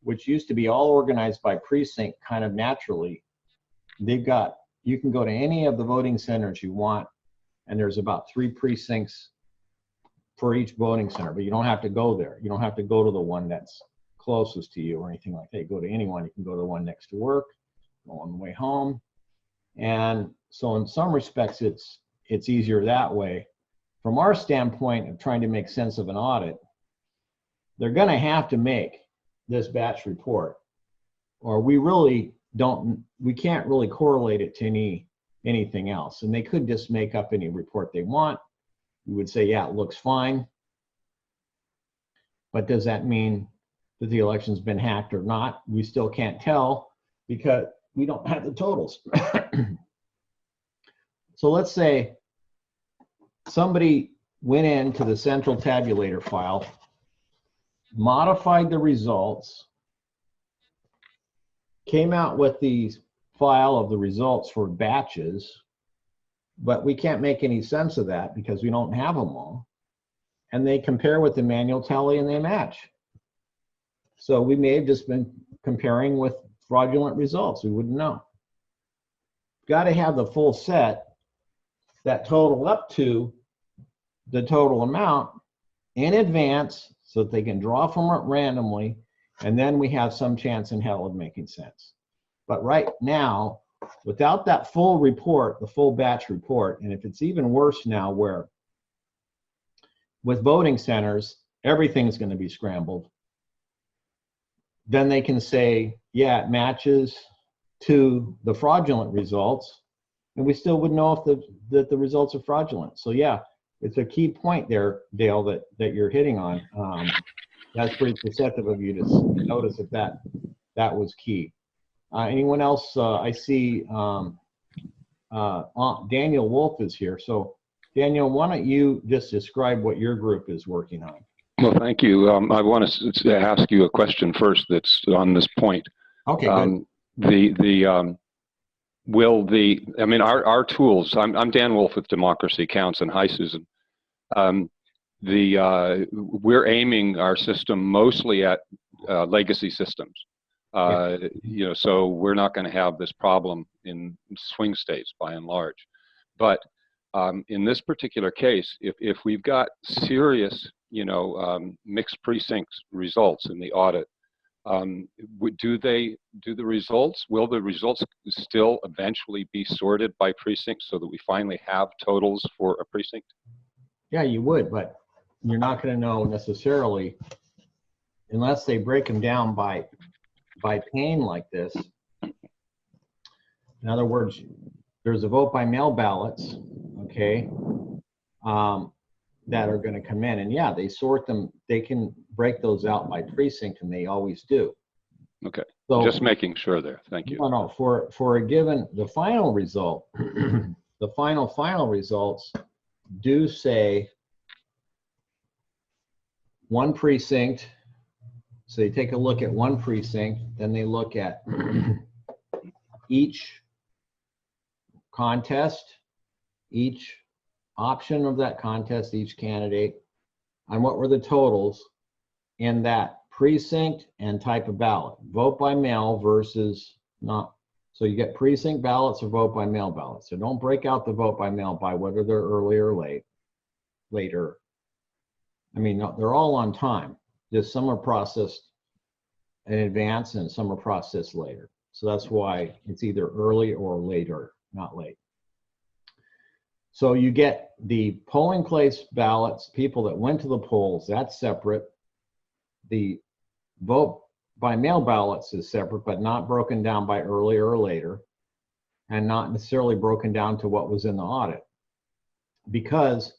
which used to be all organized by precinct kind of naturally, you can go to any of the voting centers you want, and there's about 3 precincts for each voting center, but you don't have to go there. You don't have to go to the one that's closest to you or anything like that. You go to anyone. You can go to the one next to work, go on the way home. And so in some respects, it's easier that way. From our standpoint of trying to make sense of an audit, they're going to have to make this batch report, or we can't really correlate it to anything else. And they could just make up any report they want. We would say, yeah, it looks fine. But does that mean that the election's been hacked or not? We still can't tell because we don't have the totals. So let's say somebody went into the central tabulator file, modified the results, came out with the file of the results for batches, but we can't make any sense of that because we don't have them all. And they compare with the manual tally and they match. So we may have just been comparing with fraudulent results. We wouldn't know. Got to have the full set that total up to the total amount in advance so that they can draw from it randomly, and then we have some chance in hell of making sense. But right now, without that full report, the full batch report, and if it's even worse now where with voting centers, everything's going to be scrambled, then they can say, yeah, it matches to the fraudulent results, and we still would know if that the results are fraudulent. So yeah, it's a key point there, Dale, that you're hitting on. That's pretty perceptive of you to notice that was key. Anyone else? I see Daniel Wolff is here. So Daniel, why don't you just describe what your group is working on? Well, thank you. I want to ask you a question first that's on this point. Okay, good. I mean, our tools, I'm Dan Wolff with Democracy Counts, and hi, Susan. We're aiming our system mostly at legacy systems. You know, so we're not going to have this problem in swing states by and large. But in this particular case, if we've got serious, you know, mixed precincts results in the audit, will the results still eventually be sorted by precinct so that we finally have totals for a precinct? Yeah, you would, but you're not going to know necessarily unless they break them down by pane like this. In other words, there's a vote by mail ballots, okay, that are going to come in, and yeah, they sort them. They can break those out by precinct, and they always do. Okay, so just making sure there. Thank you. No, for a given, the final result, the final results do say one precinct. So they take a look at one precinct, then they look at each contest, each option of that contest, each candidate, and what were the totals in that precinct and type of ballot. Vote by mail versus not. So you get precinct ballots or vote by mail ballots. So don't break out the vote by mail by whether they're early or later. I mean, no, they're all on time. Just some are processed in advance and some are processed later. So that's why it's either early or later, not late. So you get the polling place ballots, people that went to the polls, that's separate. The vote by mail ballots is separate, but not broken down by earlier or later, and not necessarily broken down to what was in the audit. Because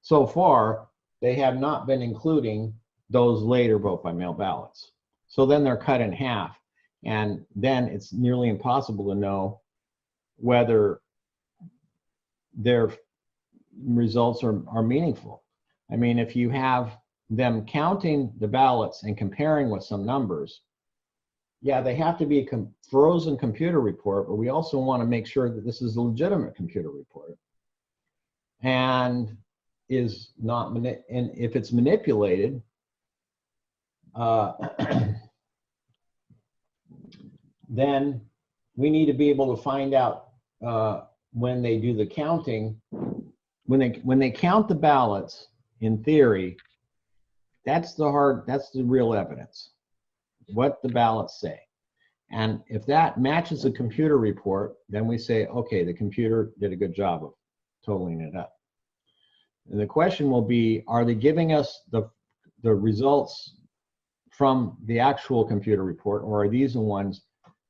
so far, they have not been including those later vote by mail ballots. So then they're cut in half, and then it's nearly impossible to know whether their results are meaningful. I mean, if you have them counting the ballots and comparing with some numbers, yeah, they have to be a frozen computer report, but we also want to make sure that this is a legitimate computer report and is not, and if it's manipulated, then we need to be able to find out when they do the counting, when they count the ballots, in theory, that's the real evidence, what the ballots say. And if that matches the computer report, then we say, okay, the computer did a good job of totaling it up. And the question will be, are they giving us the results from the actual computer report, or are these the ones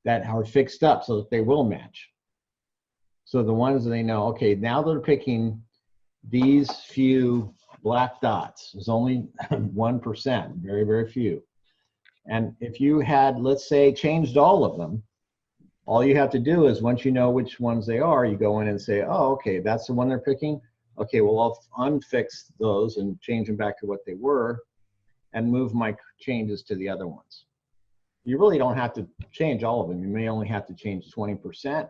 that are fixed up so that they will match? So the ones that they know, okay, now they're picking these few black dots. There's only 1%, very, very few. And if you had, let's say, changed all of them, all you have to do is, once you know which ones they are, you go in and say, oh, okay, that's the one they're picking. Okay, well, I'll unfix those and change them back to what they were and move my changes to the other ones. You really don't have to change all of them. You may only have to change 20%,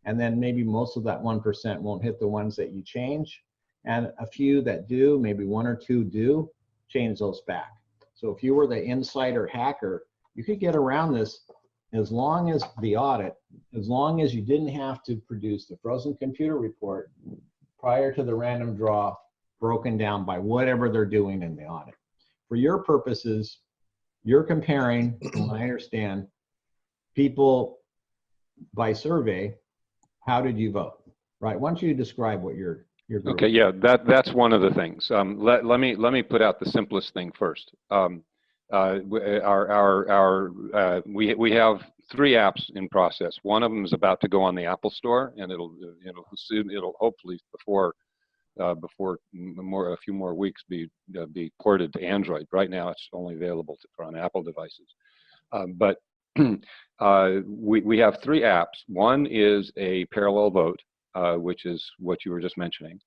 and then maybe most of that 1% won't hit the ones that you change. And a few that do, maybe one or two do, change those back. So if you were the insider hacker, you could get around this as long as the audit, as long as you didn't have to produce the frozen computer report prior to the random draw broken down by whatever they're doing in the audit. for your purposes, you're comparing, from what I understand, people by survey. How did you vote? Right? Why don't you describe what your group? Okay, yeah, that's one of the things. Let me put out the simplest thing first. We have 3 apps in process. One of them is about to go on the Apple Store, and it'll hopefully before a few more weeks be ported to Android. Right now, it's only available on Apple devices. But we have 3 apps. One is a parallel vote, which is what you were just mentioning.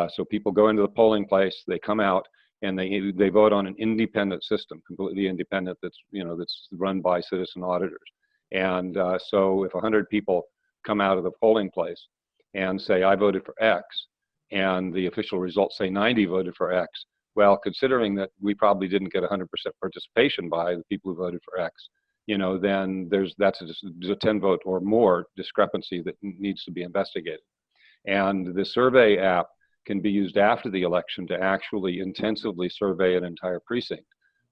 So people go into the polling place, they come out, and they vote on an independent system, completely independent, that's run by citizen auditors. And so if 100 people come out of the polling place and say, I voted for X, and the official results say 90 voted for X, well, considering that we probably didn't get 100% participation by the people who voted for X, then that's a 10 vote or more discrepancy that needs to be investigated. And the survey app can be used after the election to actually intensively survey an entire precinct,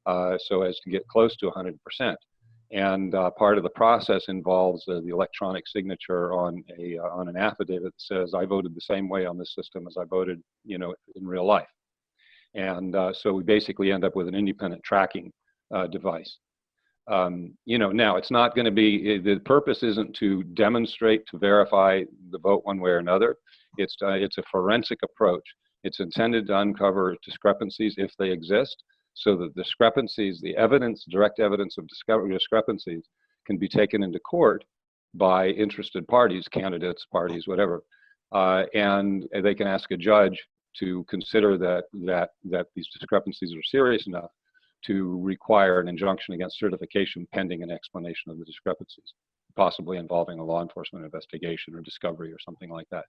so as to get close to 100%. And part of the process involves the electronic signature on an affidavit that says I voted the same way on this system as I voted, in real life. And so we basically end up with an independent tracking device. Now it's not going to be, the purpose isn't to demonstrate, to verify the vote one way or another. It's a forensic approach. It's intended to uncover discrepancies if they exist, so that discrepancies, the evidence, direct evidence of discrepancies, can be taken into court by interested parties, candidates, parties, whatever, and they can ask a judge to consider that these discrepancies are serious enough to require an injunction against certification pending an explanation of the discrepancies, possibly involving a law enforcement investigation or discovery or something like that.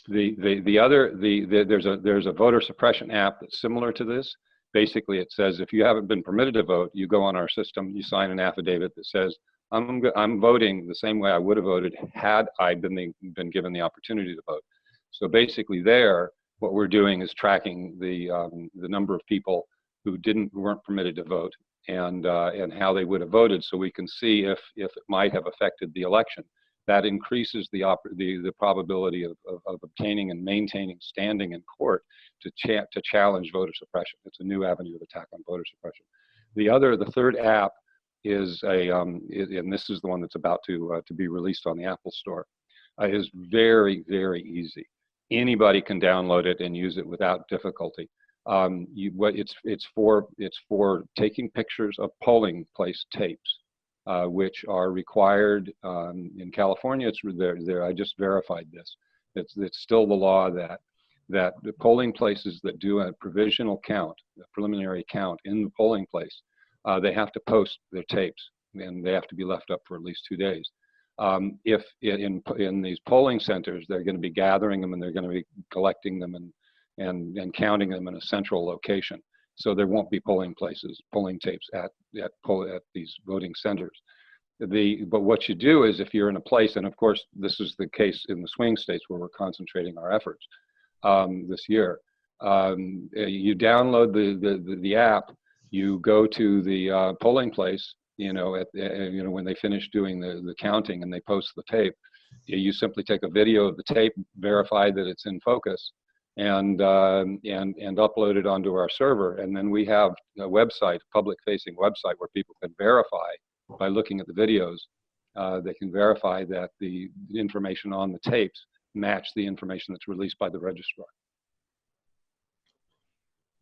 There's a voter suppression app that's similar to this. Basically, it says if you haven't been permitted to vote, you go on our system, you sign an affidavit that says I'm voting the same way I would have voted had I been given the opportunity to vote. So basically, what we're doing is tracking the number of people who weren't permitted to vote and how they would have voted, so we can see if it might have affected the election. That increases the probability of obtaining and maintaining standing in court to challenge voter suppression. It's a new avenue of attack on voter suppression. The third app is and this is the one that's about to be released on the Apple Store, is very, very easy. Anybody can download it and use it without difficulty. It's for taking pictures of polling place tapes, which are required in California. It's there. I just verified this. It's still the law that the polling places that do a provisional count, a preliminary count in the polling place, they have to post their tapes, and they have to be left up for at least 2 days. If in these polling centers, they're going to be gathering them and they're going to be collecting them and counting them in a central location. So there won't be polling tapes at these voting centers. But what you do is, if you're in a place, and of course this is the case in the swing states where we're concentrating our efforts this year, you download the app, you go to the polling place, when they finish doing the counting and they post the tape, you simply take a video of the tape, verify that it's in focus, and upload it onto our server. And then we have a website, a public-facing website, where people can verify by looking at the videos. They can verify that the information on the tapes match the information that's released by the registrar.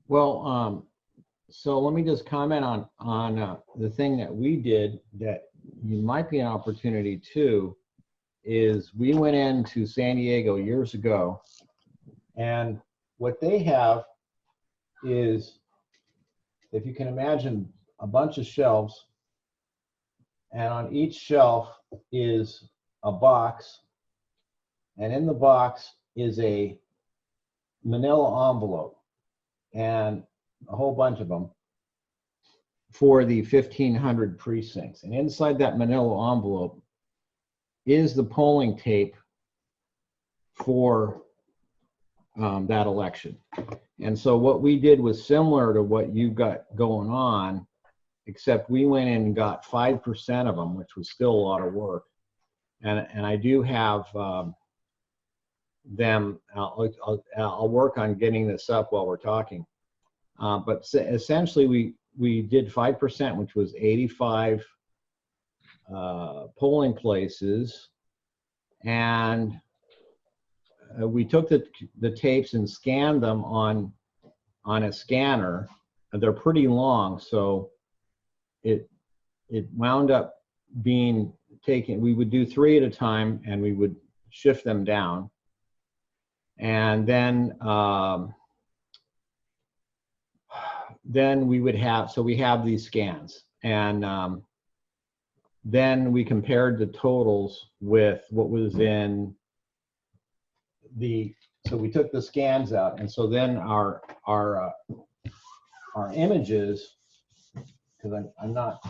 Well, so let me just comment on the thing that we did that you might be an opportunity to, is we went into San Diego years ago, and what they have is, if you can imagine, a bunch of shelves, and on each shelf is a box, and in the box is a manila envelope, and a whole bunch of them for the 1,500 precincts. And inside that manila envelope is the polling tape for that election. And so what we did was similar to what you've got going on, except we went in and got 5% of them, which was still a lot of work. And I do have them, I'll work on getting this up while we're talking. But essentially we did 5%, which was 85 polling places. And we took the tapes and scanned them on a scanner. They're pretty long, so it wound up being taken. We would do 3 at a time, and we would shift them down, and then we would have, so we have these scans, and then we compared the totals with what was in so we took the scans out, and so then our images, because I'm not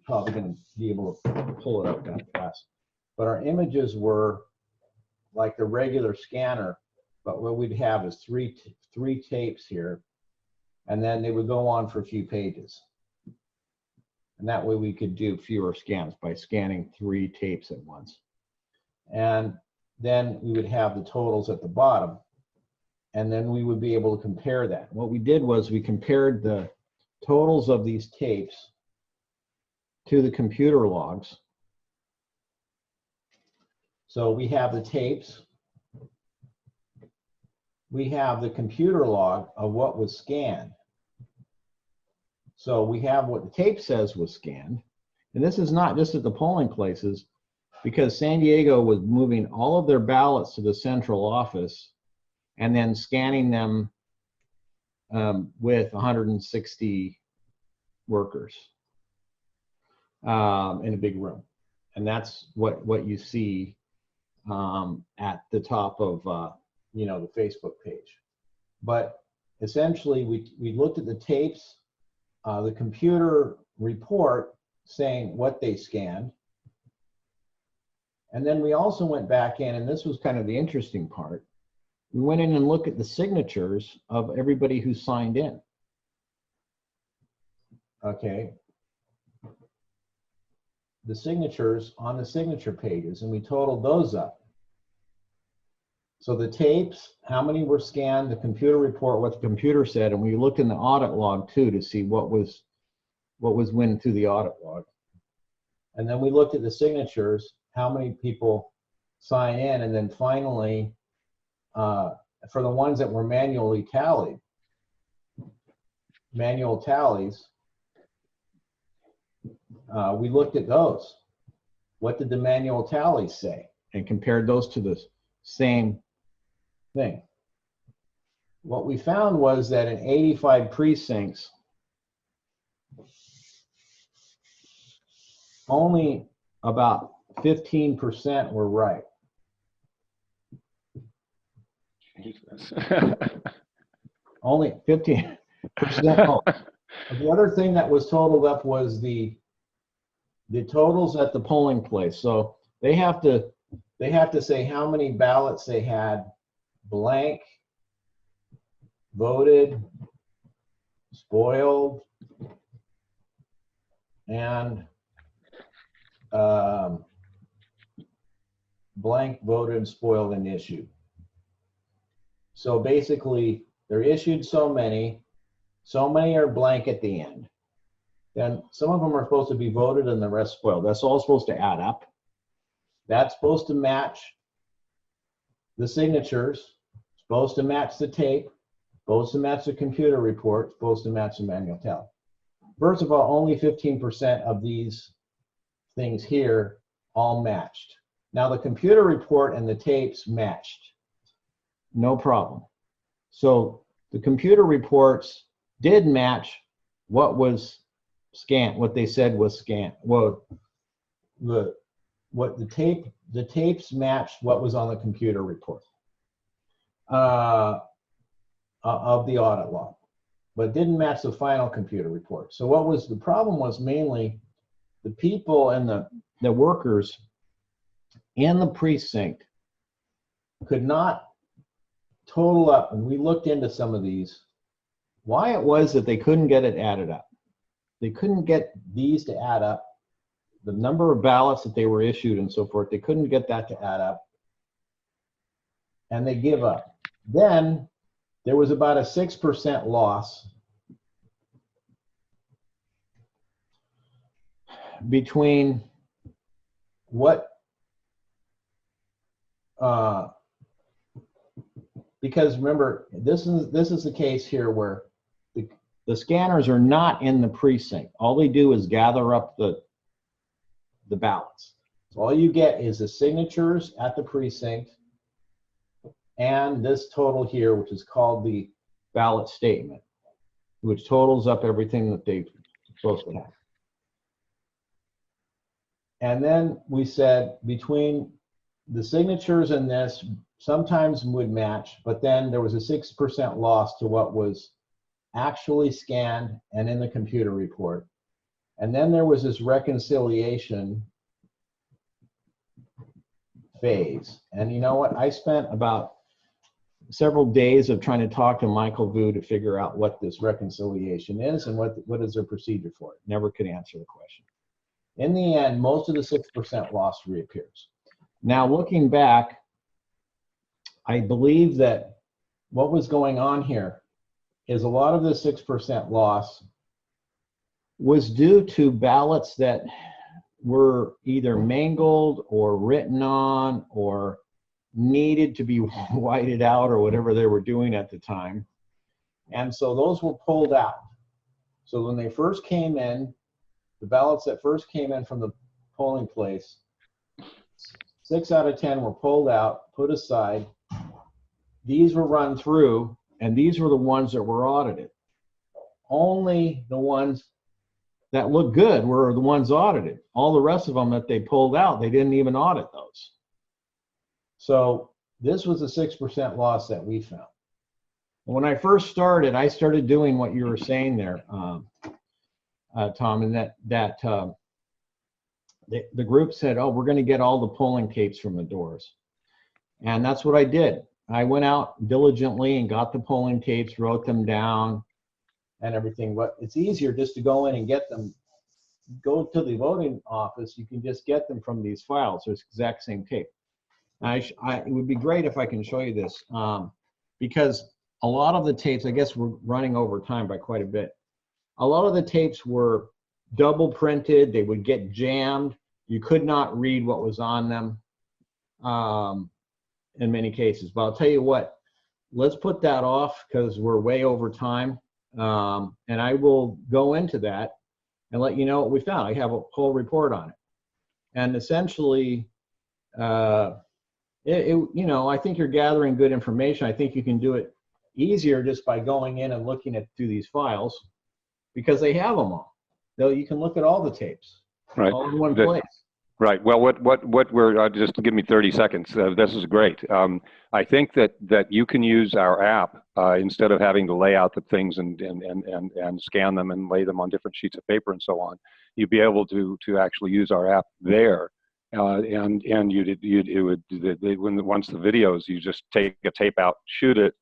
probably going to be able to pull it up that fast, but our images were like the regular scanner, but what we'd have is three tapes here, and then they would go on for a few pages. And that way we could do fewer scans by scanning 3 tapes at once. And then we would have the totals at the bottom, and then we would be able to compare that. What we did was we compared the totals of these tapes to the computer logs. So we have the tapes, we have the computer log of what was scanned. So we have what the tape says was scanned, and this is not just at the polling places, because San Diego was moving all of their ballots to the central office and then scanning them with 160 workers in a big room. And that's what you see at the top of the Facebook page. But essentially, we looked at the tapes, the computer report saying what they scanned. And then we also went back in, and this was kind of the interesting part. We went in and looked at the signatures of everybody who signed in. Okay. The signatures on the signature pages, and we totaled those up. So the tapes, how many were scanned, the computer report, what the computer said, and we looked in the audit log too to see what was went through the audit log. And then we looked at the signatures, how many people sign in, and then finally, for the ones that were manually tallied, manual tallies, we looked at those. What did the manual tallies say? And compared those to the same thing. What we found was that in 85 precincts, only about 15% were right. Jesus. Only 15%. Oh. The other thing that was totaled up was the totals at the polling place. So they have to say how many ballots they had blank, voted, spoiled, and blank, voted, spoiled, and issued. So basically, they're issued so many are blank at the end. Then some of them are supposed to be voted and the rest spoiled. That's all supposed to add up. That's supposed to match the signatures, supposed to match the tape, supposed to match the computer report, supposed to match the manual tally. First of all, only 15% of these things here all matched. Now the computer report and the tapes matched. No problem. So the computer reports did match what was scanned, what they said was scanned. Well, the tapes matched what was on the computer report of the audit log, but didn't match the final computer report. So what was the problem was mainly the people and the workers in the precinct could not total up, and we looked into some of these, why it was that they couldn't get it added up. They couldn't get these to add up. The number of ballots that they were issued and so forth, they couldn't get that to add up. And they give up. Then there was about a 6% loss between what, because remember, this is the case here where the scanners are not in the precinct. All they do is gather up the ballots. So all you get is the signatures at the precinct and this total here, which is called the ballot statement, which totals up everything that they're supposed to have. And then we said between the signatures and this, sometimes would match, but then there was a 6% loss to what was actually scanned and in the computer report. And then there was this reconciliation phase. And you know what? I spent about several days of trying to talk to Michael Vu to figure out what this reconciliation is and what is their procedure for it. Never could answer the question. In the end, most of the 6% loss reappears. Now, looking back, I believe that what was going on here is a lot of the 6% loss was due to ballots that were either mangled or written on or needed to be whited out or whatever they were doing at the time. And so those were pulled out. So when they first came in, the ballots that first came in from the polling place, 6 out of 10 were pulled out, put aside. These were run through, and these were the ones that were audited. Only the ones that looked good were the ones audited. All the rest of them that they pulled out, they didn't even audit those. So this was a 6% loss that we found. When I first started, I started doing what you were saying there, Tom, and the group said, oh, we're going to get all the polling tapes from the doors. And that's what I did. I went out diligently and got the polling tapes, wrote them down and everything. But it's easier just to go in and get them. Go to the voting office, you can just get them from these files. There's exact same tape. It would be great if I can show you this because a lot of the tapes, I guess we're running over time by quite a bit. A lot of the tapes were double printed. They would get jammed. You could not read what was on them in many cases. But I'll tell you what, let's put that off because we're way over time. And I will go into that and let you know what we found. I have a whole report on it. And essentially, you know, I think you're gathering good information. I think you can do it easier just by going in and looking through these files because they have them all. So you can look at all the tapes, right, all in one place. Right. Well, what we're just give me 30 seconds. This is great. I think that you can use our app instead of having to lay out the things and scan them and lay them on different sheets of paper and so on. You'd be able to actually use our app there, and once the videos, you just take a tape out, shoot it.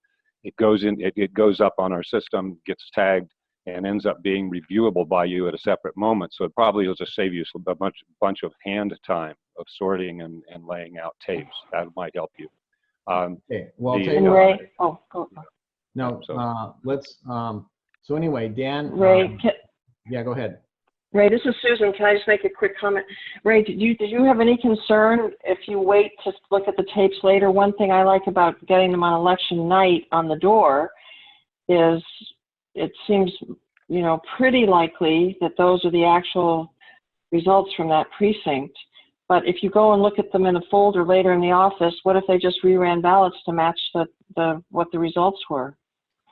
It goes in. It goes up on our system, gets tagged, and ends up being reviewable by you at a separate moment. So it probably will just save you a bunch of hand time of sorting and laying out tapes. That might help you. Okay. Well, Ray, no. Let's. So anyway, Dan. Ray, yeah, go ahead. Ray, this is Susan. Can I just make a quick comment? Ray, did you have any concern if you wait to look at the tapes later? One thing I like about getting them on election night on the door is it seems, you know, pretty likely that those are the actual results from that precinct. But if you go and look at them in a folder later in the office, what if they just reran ballots to match what the results were?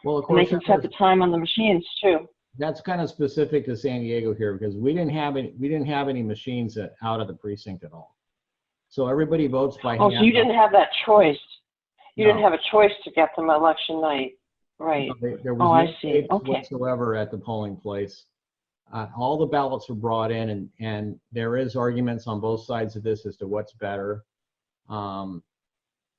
Well, of and course, they can set the time on the machines too. That's kind of specific to San Diego here because we didn't have any machines out of the precinct at all. So everybody votes by hand. Oh, so you didn't have that choice. You No. didn't have a choice to get them election night. Right. There was no I see. Okay. Whatsoever at the polling place. All the ballots were brought in, and there is arguments on both sides of this as to what's better. But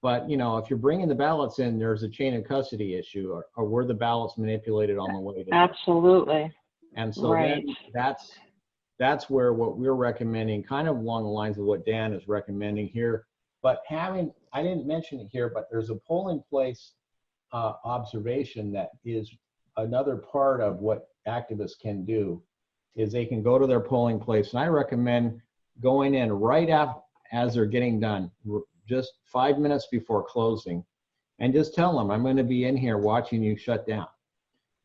But, you know, if you're bringing the ballots in, there's a chain of custody issue, or were the ballots manipulated on the way to Absolutely. And so Right. then that's where what we're recommending, kind of along the lines of what Dan is recommending here. But I didn't mention it here, but there's a polling place observation that is another part of what activists can do, is they can go to their polling place. And I recommend going in right as they're getting done, just 5 minutes before closing, and just tell them, I'm going to be in here watching you shut down.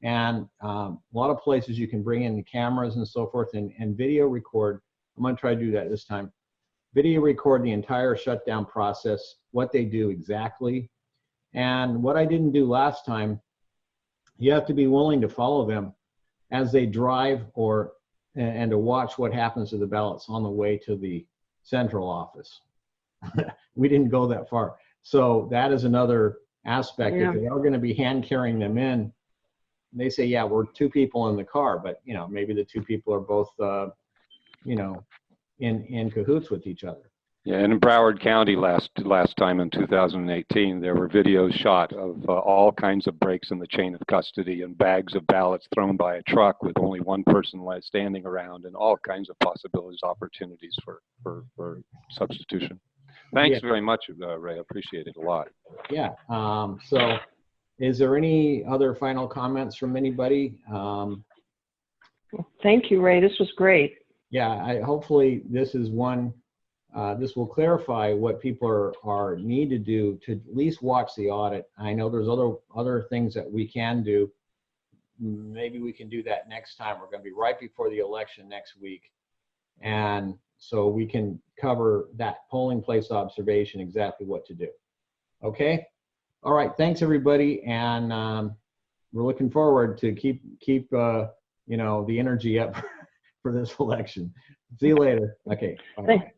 And a lot of places you can bring in the cameras and so forth and video record. I'm going to try to do that this time. Video record the entire shutdown process, what they do exactly. And what I didn't do last time, you have to be willing to follow them as they drive and to watch what happens to the ballots on the way to the central office. We didn't go that far. So that is another aspect. Yeah. If they are going to be hand carrying them in, they say, yeah, we're 2 people in the car, but, you know, maybe the 2 people are both, you know, in cahoots with each other. Yeah, and in Broward County last time in 2018, there were videos shot of all kinds of breaks in the chain of custody and bags of ballots thrown by a truck with only one person standing around, and all kinds of possibilities, opportunities for substitution. Thanks very much, Ray. I appreciate it a lot. Yeah. So is there any other final comments from anybody? Thank you, Ray. This was great. Yeah, hopefully this is one, this will clarify what people are need to do to at least watch the audit. I know there's other things that we can do. Maybe we can do that next time. We're going to be right before the election next week. And so we can cover that polling place observation, exactly what to do. Okay? All right, thanks everybody. And we're looking forward to keep you know, the energy up for this election. See you later. Okay. Bye.